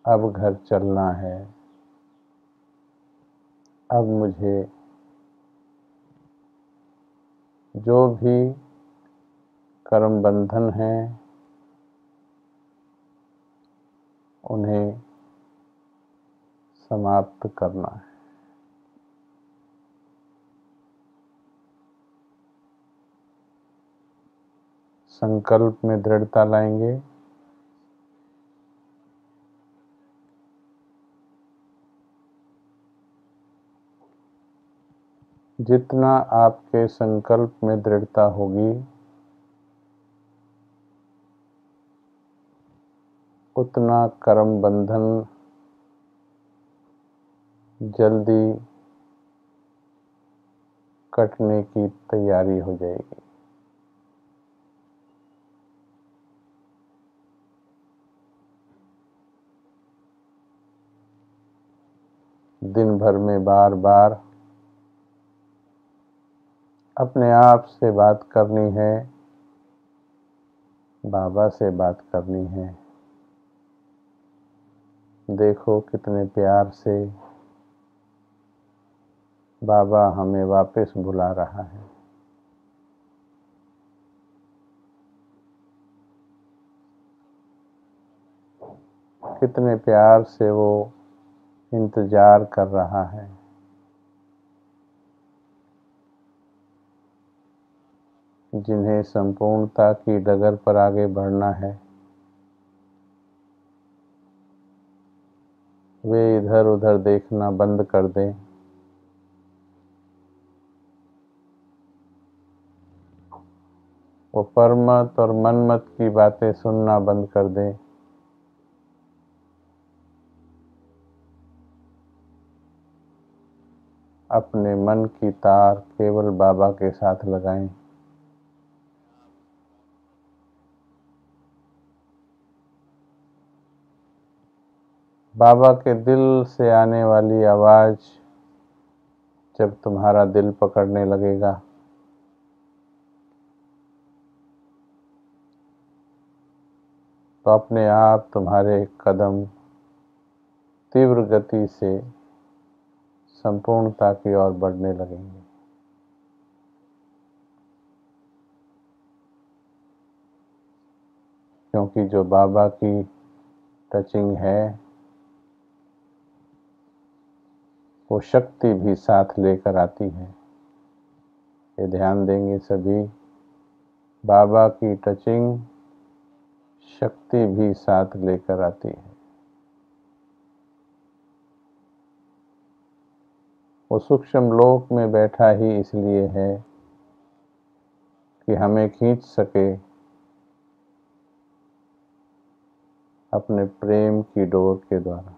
अब घर चलना है। अब मुझे जो भी कर्म बंधन हैं उन्हें समाप्त करना है। संकल्प में दृढ़ता लाएंगे। जितना आपके संकल्प में दृढ़ता होगी उतना कर्म बंधन जल्दी कटने की तैयारी हो जाएगी। दिन भर में बार बार अपने आप से बात करनी है, बाबा से बात करनी है। देखो कितने प्यार से बाबा हमें वापस बुला रहा है। कितने प्यार से वो इंतजार कर रहा है। जिन्हें संपूर्णता की डगर पर आगे बढ़ना है वे इधर उधर देखना बंद कर दें। वो परमत और मनमत की बातें सुनना बंद कर दें। अपने मन की तार केवल बाबा के साथ लगाएं। बाबा के दिल से आने वाली आवाज जब तुम्हारा दिल पकड़ने लगेगा तो अपने आप तुम्हारे कदम तीव्र गति से संपूर्णता की ओर बढ़ने लगेंगे। क्योंकि जो बाबा की टचिंग है वो शक्ति भी साथ लेकर आती है। ये ध्यान देंगे सभी, बाबा की टचिंग शक्ति भी साथ लेकर आती है। वो सूक्ष्म लोक में बैठा ही इसलिए है कि हमें खींच सके अपने प्रेम की डोर के द्वारा।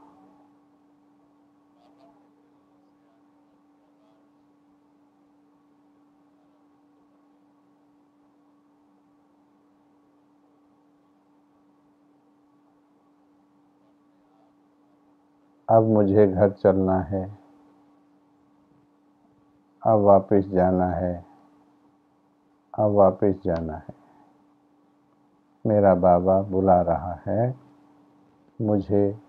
अब मुझे घर चलना है, अब वापस जाना है, अब वापस जाना है। मेरा बाबा बुला रहा है, मुझे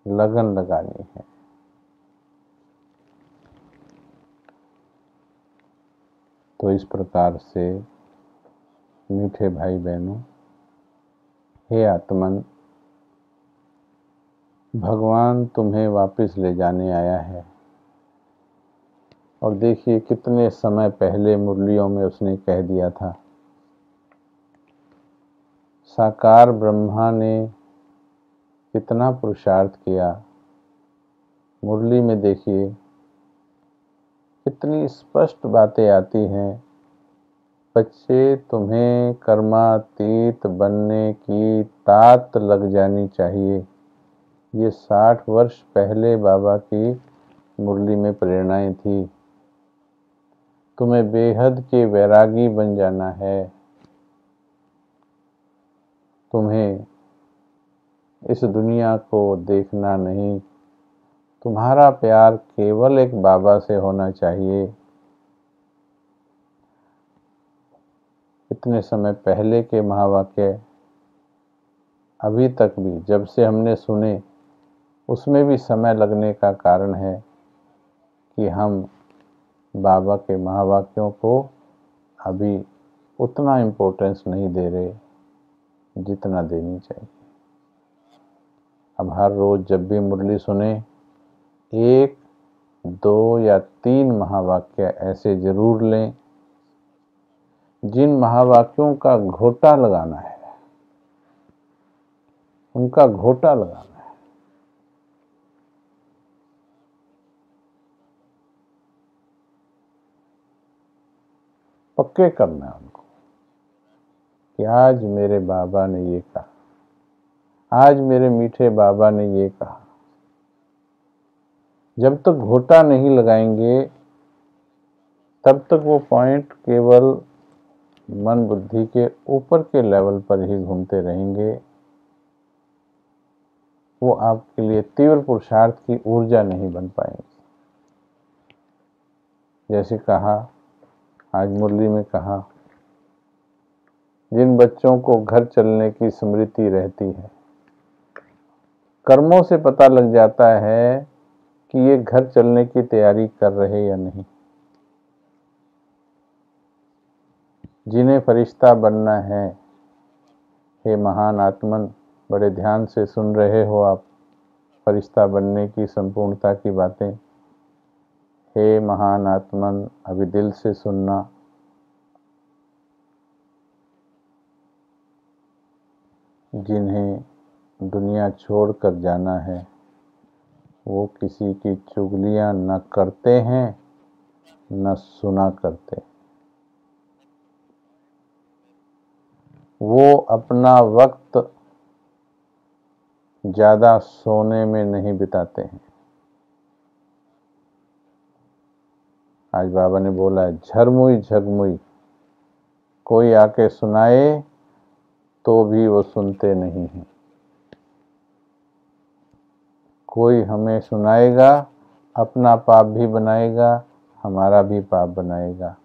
लगन लगानी है। तो इस प्रकार से मीठे भाई बहनों, हे आत्मन, भगवान तुम्हें वापस ले जाने आया है। और देखिए कितने समय पहले मुरलियों में उसने कह दिया था। साकार ब्रह्मा ने कितना पुरुषार्थ किया। मुरली में देखिए कितनी स्पष्ट बातें आती हैं। बच्चे, तुम्हें कर्मातीत बनने की तात लग जानी चाहिए। ये 60 वर्ष पहले बाबा की मुरली में प्रेरणाएं थी। तुम्हें बेहद के वैरागी बन जाना है। तुम्हें इस दुनिया को देखना नहीं, तुम्हारा प्यार केवल एक बाबा से होना चाहिए। इतने समय पहले के महावाक्य अभी तक भी जब से हमने सुने उसमें भी समय लगने का कारण है कि हम बाबा के महावाक्यों को अभी उतना इम्पोर्टेंस नहीं दे रहे जितना देनी चाहिए। अब हर रोज जब भी मुरली सुने 1, 2 या 3 महावाक्य ऐसे जरूर लें जिन महावाक्यों का घोटा लगाना है, उनका घोटा लगाना है। पक्के करना है उनको कि आज मेरे बाबा ने ये कहा, आज मेरे मीठे बाबा ने ये कहा। जब तक घोटा नहीं लगाएंगे तब तक वो पॉइंट केवल मन बुद्धि के ऊपर के लेवल पर ही घूमते रहेंगे। वो आपके लिए तीव्र पुरुषार्थ की ऊर्जा नहीं बन पाएंगे। जैसे कहा, आज मुरली में कहा, जिन बच्चों को घर चलने की स्मृति रहती है, कर्मों से पता लग जाता है कि ये घर चलने की तैयारी कर रहे या नहीं। जिन्हें फरिश्ता बनना है, हे महान आत्मन, बड़े ध्यान से सुन रहे हो आप फरिश्ता बनने की संपूर्णता की बातें। हे महान आत्मन, अभी दिल से सुनना। जिन्हें दुनिया छोड़ कर जाना है, वो किसी की चुगलियां न करते हैं न सुना करते। वो अपना वक्त ज़्यादा सोने में नहीं बिताते हैं। आज बाबा ने बोला है, झरमुई झगमुई कोई आके सुनाए तो भी वो सुनते नहीं हैं। कोई हमें सुनाएगा, अपना पाप भी बनाएगा, हमारा भी पाप बनाएगा।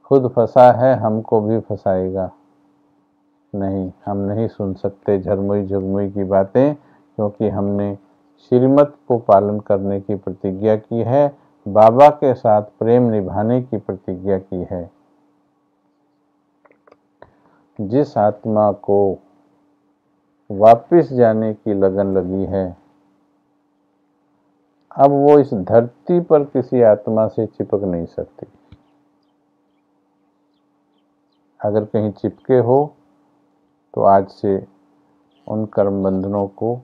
खुद फंसा है, हमको भी फंसाएगा। नहीं, हम नहीं सुन सकते झरमुई झगमुई की बातें, क्योंकि हमने श्रीमत को पालन करने की प्रतिज्ञा की है, बाबा के साथ प्रेम निभाने की प्रतिज्ञा की है। जिस आत्मा को वापिस जाने की लगन लगी है, अब वो इस धरती पर किसी आत्मा से चिपक नहीं सकती। अगर कहीं चिपके हो तो आज से उन कर्म बंधनों को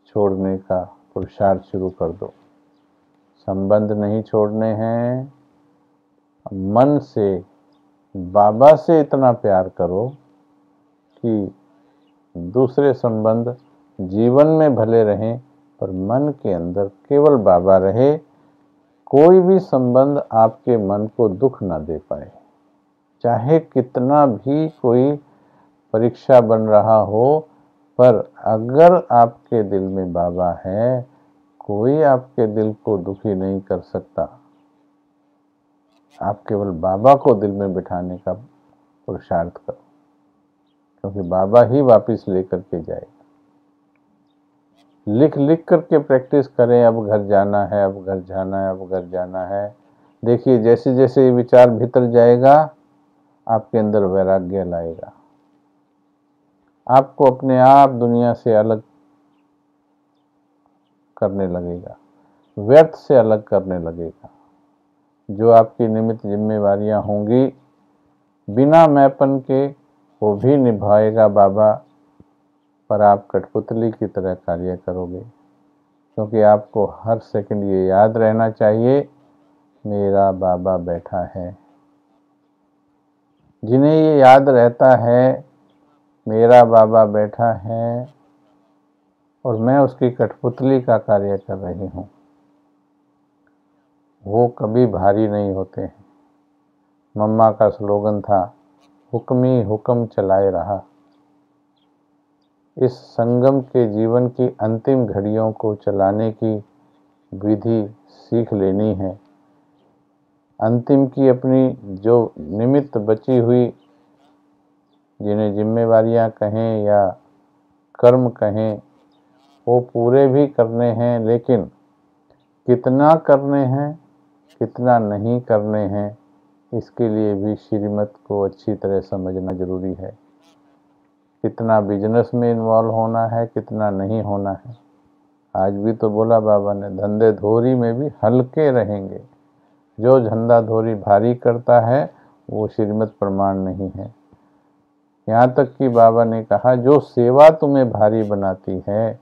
छोड़ने का पुरुषार्थ शुरू कर दो। संबंध नहीं छोड़ने हैं, मन से बाबा से इतना प्यार करो कि दूसरे संबंध जीवन में भले रहें पर मन के अंदर केवल बाबा रहे। कोई भी संबंध आपके मन को दुख ना दे पाए, चाहे कितना भी कोई परीक्षा बन रहा हो, पर अगर आपके दिल में बाबा है, कोई आपके दिल को दुखी नहीं कर सकता। आप केवल बाबा को दिल में बिठाने का पुरुषार्थ करो, क्योंकि बाबा ही वापिस लेकर के जाएगा। लिख लिख करके प्रैक्टिस करें, अब घर जाना है, अब घर जाना है, अब घर जाना है। देखिए, जैसे जैसे ये विचार भीतर जाएगा, आपके अंदर वैराग्य लाएगा। आपको अपने आप दुनिया से अलग करने लगेगा, व्यर्थ से अलग करने लगेगा। जो आपकी निमित्त जिम्मेवारियां होंगी, बिना मैपन के वो भी निभाएगा बाबा, पर आप कठपुतली की तरह कार्य करोगे। क्योंकि आपको हर सेकंड ये याद रहना चाहिए, मेरा बाबा बैठा है। जिन्हें ये याद रहता है, मेरा बाबा बैठा है और मैं उसकी कठपुतली का कार्य कर रही हूँ, वो कभी भारी नहीं होते हैं। मम्मा का स्लोगन था, हुक्मी हुक्म चलाए रहा। इस संगम के जीवन की अंतिम घड़ियों को चलाने की विधि सीख लेनी है। अंतिम की अपनी जो निमित्त बची हुई, जिन्हें जिम्मेवारियां कहें या कर्म कहें, वो पूरे भी करने हैं, लेकिन कितना करने हैं, कितना नहीं करने हैं, इसके लिए भी श्रीमत को अच्छी तरह समझना जरूरी है। कितना बिजनेस में इन्वॉल्व होना है, कितना नहीं होना है। आज भी तो बोला बाबा ने, धंधे धोरी में भी हल्के रहेंगे। जो धंधा धोरी भारी करता है वो श्रीमत प्रमाण नहीं है। यहाँ तक कि बाबा ने कहा जो सेवा तुम्हें भारी बनाती है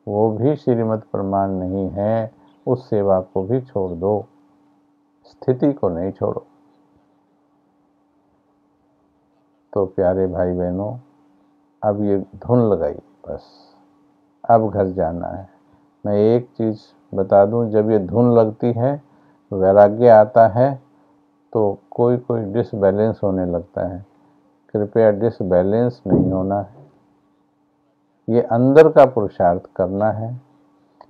वो भी श्रीमत प्रमाण नहीं है, उस सेवा को भी छोड़ दो, स्थिति को नहीं छोड़ो। तो प्यारे भाई बहनों, अब ये धुन लगाई, बस अब घर जाना है। मैं एक चीज़ बता दूं, जब ये धुन लगती है, वैराग्य आता है, तो कोई कोई डिसबैलेंस होने लगता है। कृपया डिसबैलेंस नहीं होना है, ये अंदर का पुरुषार्थ करना है।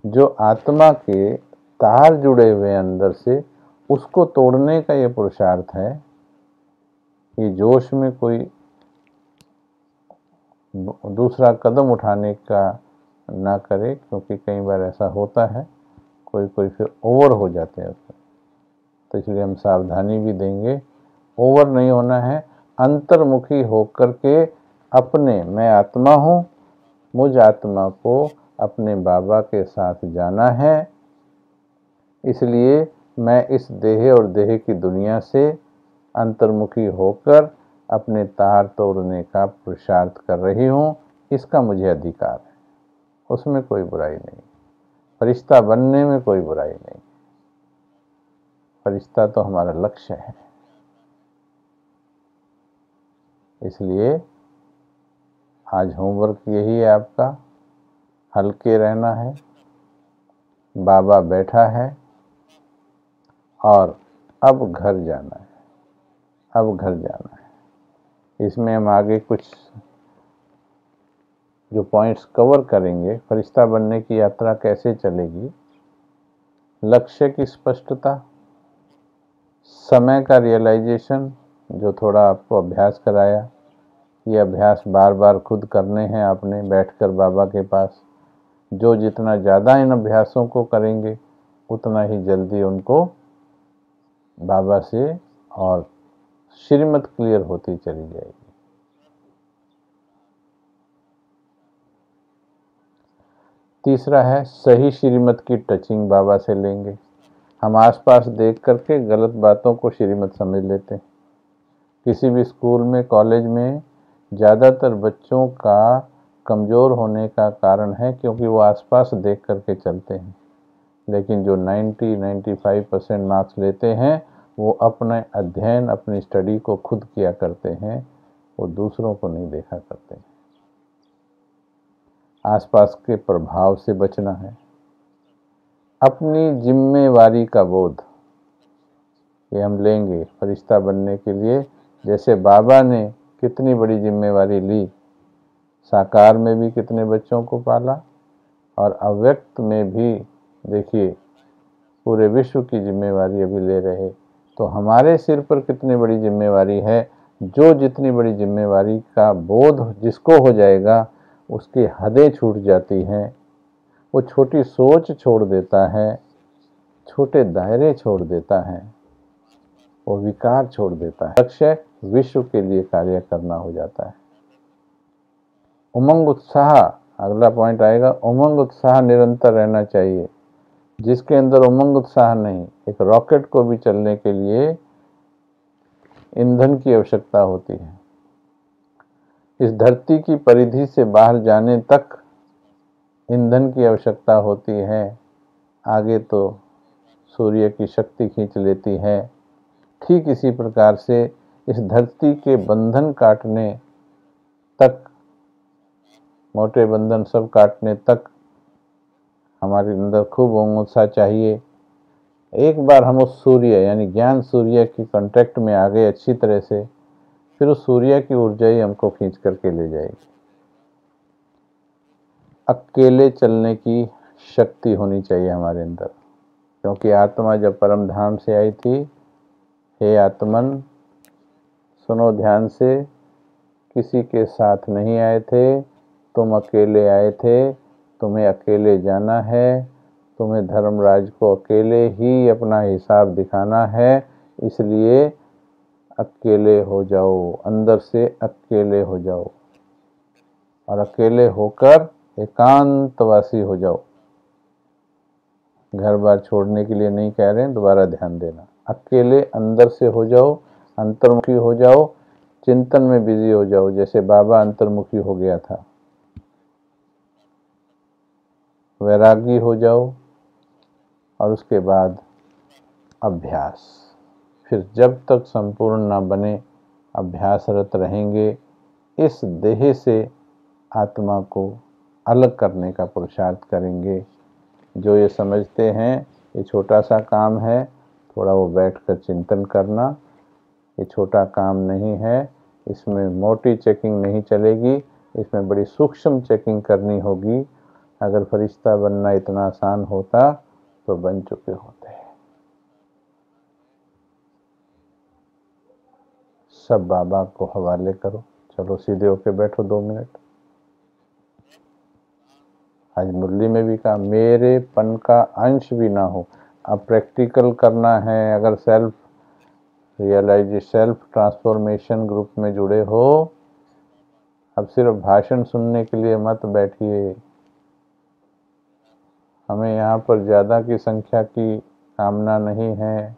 जो आत्मा के तार जुड़े हुए अंदर से, उसको तोड़ने का ये पुरुषार्थ है। ये जोश में कोई दूसरा कदम उठाने का ना करे, क्योंकि कई बार ऐसा होता है, कोई कोई फिर ओवर हो जाते हैं उसमें। तो इसलिए हम सावधानी भी देंगे, ओवर नहीं होना है। अंतर्मुखी होकर के अपने, मैं आत्मा हूँ, मुझ आत्मा को अपने बाबा के साथ जाना है। इसलिए मैं इस देह और देह की दुनिया से अंतर्मुखी होकर अपने तार तोड़ने का पुरुषार्थ कर रही हूँ। इसका मुझे अधिकार है, उसमें कोई बुराई नहीं। फरिश्ता बनने में कोई बुराई नहीं। फरिश्ता तो हमारा लक्ष्य है। इसलिए आज होमवर्क यही है आपका, हल्के रहना है। बाबा बैठा है और अब घर जाना है, अब घर जाना है। इसमें हम आगे कुछ जो पॉइंट्स कवर करेंगे, फरिश्ता बनने की यात्रा कैसे चलेगी, लक्ष्य की स्पष्टता, समय का रियलाइजेशन, जो थोड़ा आपको अभ्यास कराया, ये अभ्यास बार बार खुद करने हैं आपने बैठकर बाबा के पास। जो जितना ज़्यादा इन अभ्यासों को करेंगे उतना ही जल्दी उनको बाबा से और श्रीमत क्लियर होती चली जाएगी। तीसरा है सही श्रीमत की टचिंग बाबा से लेंगे। हम आसपास देख करके गलत बातों को श्रीमत समझ लेते हैं। किसी भी स्कूल में, कॉलेज में ज़्यादातर बच्चों का कमज़ोर होने का कारण है क्योंकि वो आसपास देख करके चलते हैं। लेकिन जो 90-95% मार्क्स लेते हैं वो अपने अध्ययन, अपनी स्टडी को खुद किया करते हैं, वो दूसरों को नहीं देखा करते। आसपास के प्रभाव से बचना है। अपनी जिम्मेवारी का बोध ये हम लेंगे फरिश्ता बनने के लिए। जैसे बाबा ने कितनी बड़ी जिम्मेवारी ली, साकार में भी कितने बच्चों को पाला और अव्यक्त में भी देखिए पूरे विश्व की जिम्मेवारी अभी ले रहे। तो हमारे सिर पर कितनी बड़ी जिम्मेवारी है। जो जितनी बड़ी जिम्मेवारी का बोध जिसको हो जाएगा उसकी हदें छूट जाती हैं। वो छोटी सोच छोड़ देता है, छोटे दायरे छोड़ देता है, वो विकार छोड़ देता है। लक्ष्य विश्व के लिए कार्य करना हो जाता है। उमंग उत्साह, अगला पॉइंट आएगा, उमंग उत्साह निरंतर रहना चाहिए। जिसके अंदर उमंग उत्साह नहीं, एक रॉकेट को भी चलने के लिए ईंधन की आवश्यकता होती है। इस धरती की परिधि से बाहर जाने तक ईंधन की आवश्यकता होती है। आगे तो सूर्य की शक्ति खींच लेती है। ठीक इसी प्रकार से इस धरती के बंधन काटने तक, मोटे बंधन सब काटने तक हमारे अंदर खूब उमंग उत्साह चाहिए। एक बार हम उस सूर्य यानी ज्ञान सूर्य की कांटेक्ट में आ गए अच्छी तरह से, फिर उस सूर्य की ऊर्जा ही हमको खींच करके ले जाएगी। अकेले चलने की शक्ति होनी चाहिए हमारे अंदर, क्योंकि आत्मा जब परम धाम से आई थी, हे आत्मन सुनो ध्यान से, किसी के साथ नहीं आए थे, तुम अकेले आए थे, तुम्हें अकेले जाना है, तुम्हें धर्मराज को अकेले ही अपना हिसाब दिखाना है, इसलिए अकेले हो जाओ, अंदर से अकेले हो जाओ और अकेले होकर एकांतवासी हो जाओ। घर बार छोड़ने के लिए नहीं कह रहे हैं, दोबारा ध्यान देना। अकेले अंदर से हो जाओ, अंतर्मुखी हो जाओ, चिंतन में बिजी हो जाओ, जैसे बाबा अंतर्मुखी हो गया था। वैरागी हो जाओ और उसके बाद अभ्यास। फिर जब तक संपूर्ण ना बने अभ्यासरत रहेंगे। इस देह से आत्मा को अलग करने का पुरुषार्थ करेंगे। जो ये समझते हैं ये छोटा सा काम है, थोड़ा वो बैठकर चिंतन करना, ये छोटा काम नहीं है, इसमें मोटी चेकिंग नहीं चलेगी, इसमें बड़ी सूक्ष्म चेकिंग करनी होगी। अगर फरिश्ता बनना इतना आसान होता तो बन चुके होते हैं। सब बाबा को हवाले करो। चलो सीधे होके बैठो 2 मिनट। आज मुरली में भी कहा मेरे पन का अंश भी ना हो। अब प्रैक्टिकल करना है। अगर सेल्फ ट्रांसफॉर्मेशन ग्रुप में जुड़े हो, अब सिर्फ भाषण सुनने के लिए मत बैठिए। हमें यहाँ पर ज़्यादा की संख्या की कामना नहीं है,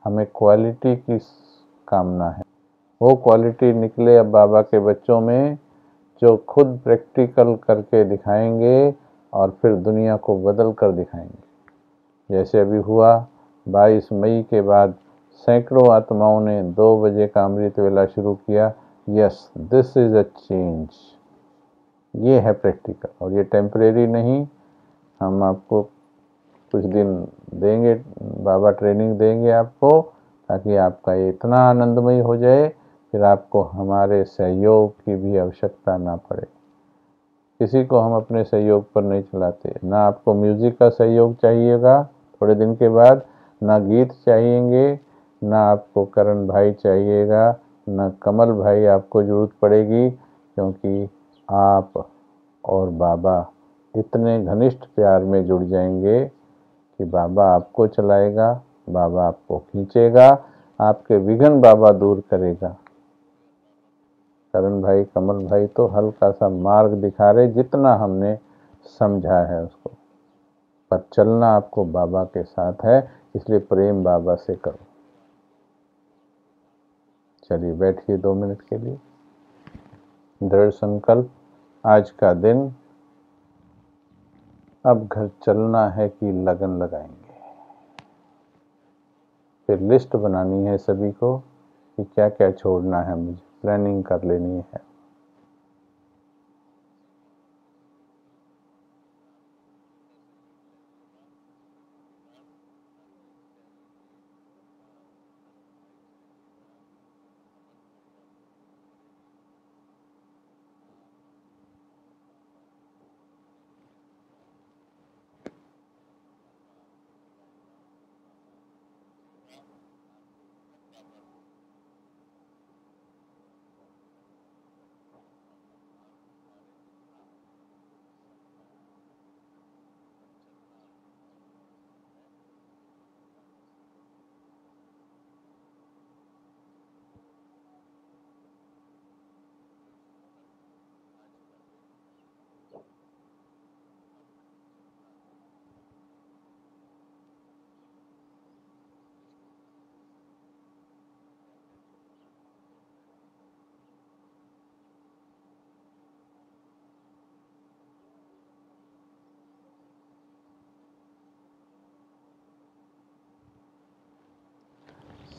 हमें क्वालिटी की कामना है। वो क्वालिटी निकले अब बाबा के बच्चों में जो खुद प्रैक्टिकल करके दिखाएंगे और फिर दुनिया को बदल कर दिखाएंगे। जैसे अभी हुआ 22 मई के बाद सैकड़ों आत्माओं ने 2 बजे का अमृत वेला शुरू किया। Yes, this is a change. ये है प्रैक्टिकल और ये टेम्परेरी नहीं। हम आपको कुछ दिन देंगे, बाबा ट्रेनिंग देंगे आपको, ताकि आपका ये इतना आनंदमय हो जाए फिर आपको हमारे सहयोग की भी आवश्यकता ना पड़े। किसी को हम अपने सहयोग पर नहीं चलाते। ना आपको म्यूजिक का सहयोग चाहिएगा थोड़े दिन के बाद, ना गीत चाहिएंगे, ना आपको करण भाई चाहिएगा, ना कमल भाई आपको जरूरत पड़ेगी, क्योंकि आप और बाबा इतने घनिष्ठ प्यार में जुड़ जाएंगे कि बाबा आपको चलाएगा, बाबा आपको खींचेगा, आपके विघ्न बाबा दूर करेगा। करण भाई, कमल भाई तो हल्का सा मार्ग दिखा रहे जितना हमने समझा है उसको, पर चलना आपको बाबा के साथ है, इसलिए प्रेम बाबा से करो। चलिए बैठिए 2 मिनट के लिए। दृढ़ संकल्प। आज का दिन अब घर चलना है कि लगन लगाएंगे। फिर लिस्ट बनानी है सभी को कि क्या क्या छोड़ना है, मुझे प्लानिंग कर लेनी है।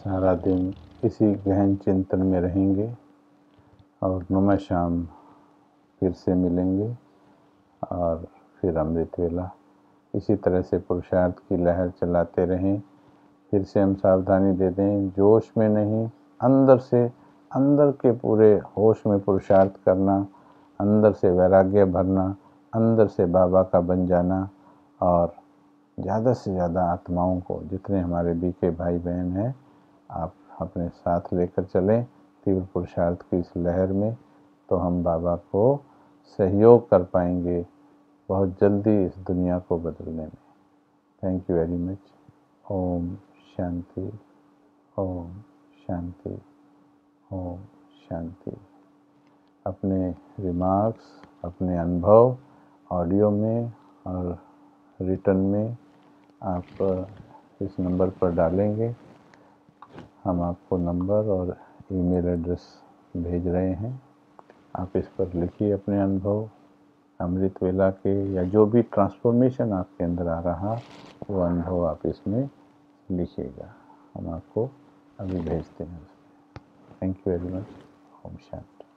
सारा दिन इसी गहन चिंतन में रहेंगे और नुमा शाम फिर से मिलेंगे और फिर अमृत वेला। इसी तरह से पुरुषार्थ की लहर चलाते रहें। फिर से हम सावधानी दे दें, जोश में नहीं, अंदर से, अंदर के पूरे होश में पुरुषार्थ करना, अंदर से वैराग्य भरना, अंदर से बाबा का बन जाना और ज़्यादा से ज़्यादा आत्माओं को, जितने हमारे बीके भाई बहन हैं, आप अपने साथ लेकर चलें तीव्र पुरुषार्थ की इस लहर में, तो हम बाबा को सहयोग कर पाएंगे बहुत जल्दी इस दुनिया को बदलने में। Thank you very much. ओम शांति, ओम शांति, ओम शांति। अपने रिमार्क्स, अपने अनुभव ऑडियो में और रिटर्न में आप इस नंबर पर डालेंगे। हम आपको नंबर और ईमेल एड्रेस भेज रहे हैं। आप इस पर लिखिए अपने अनुभव अमृत वेला के, या जो भी ट्रांसफॉर्मेशन आपके अंदर आ रहा वो अनुभव आप इसमें लिखिएगा। हम आपको अभी भेजते हैं। Thank you very much. ओम शांति।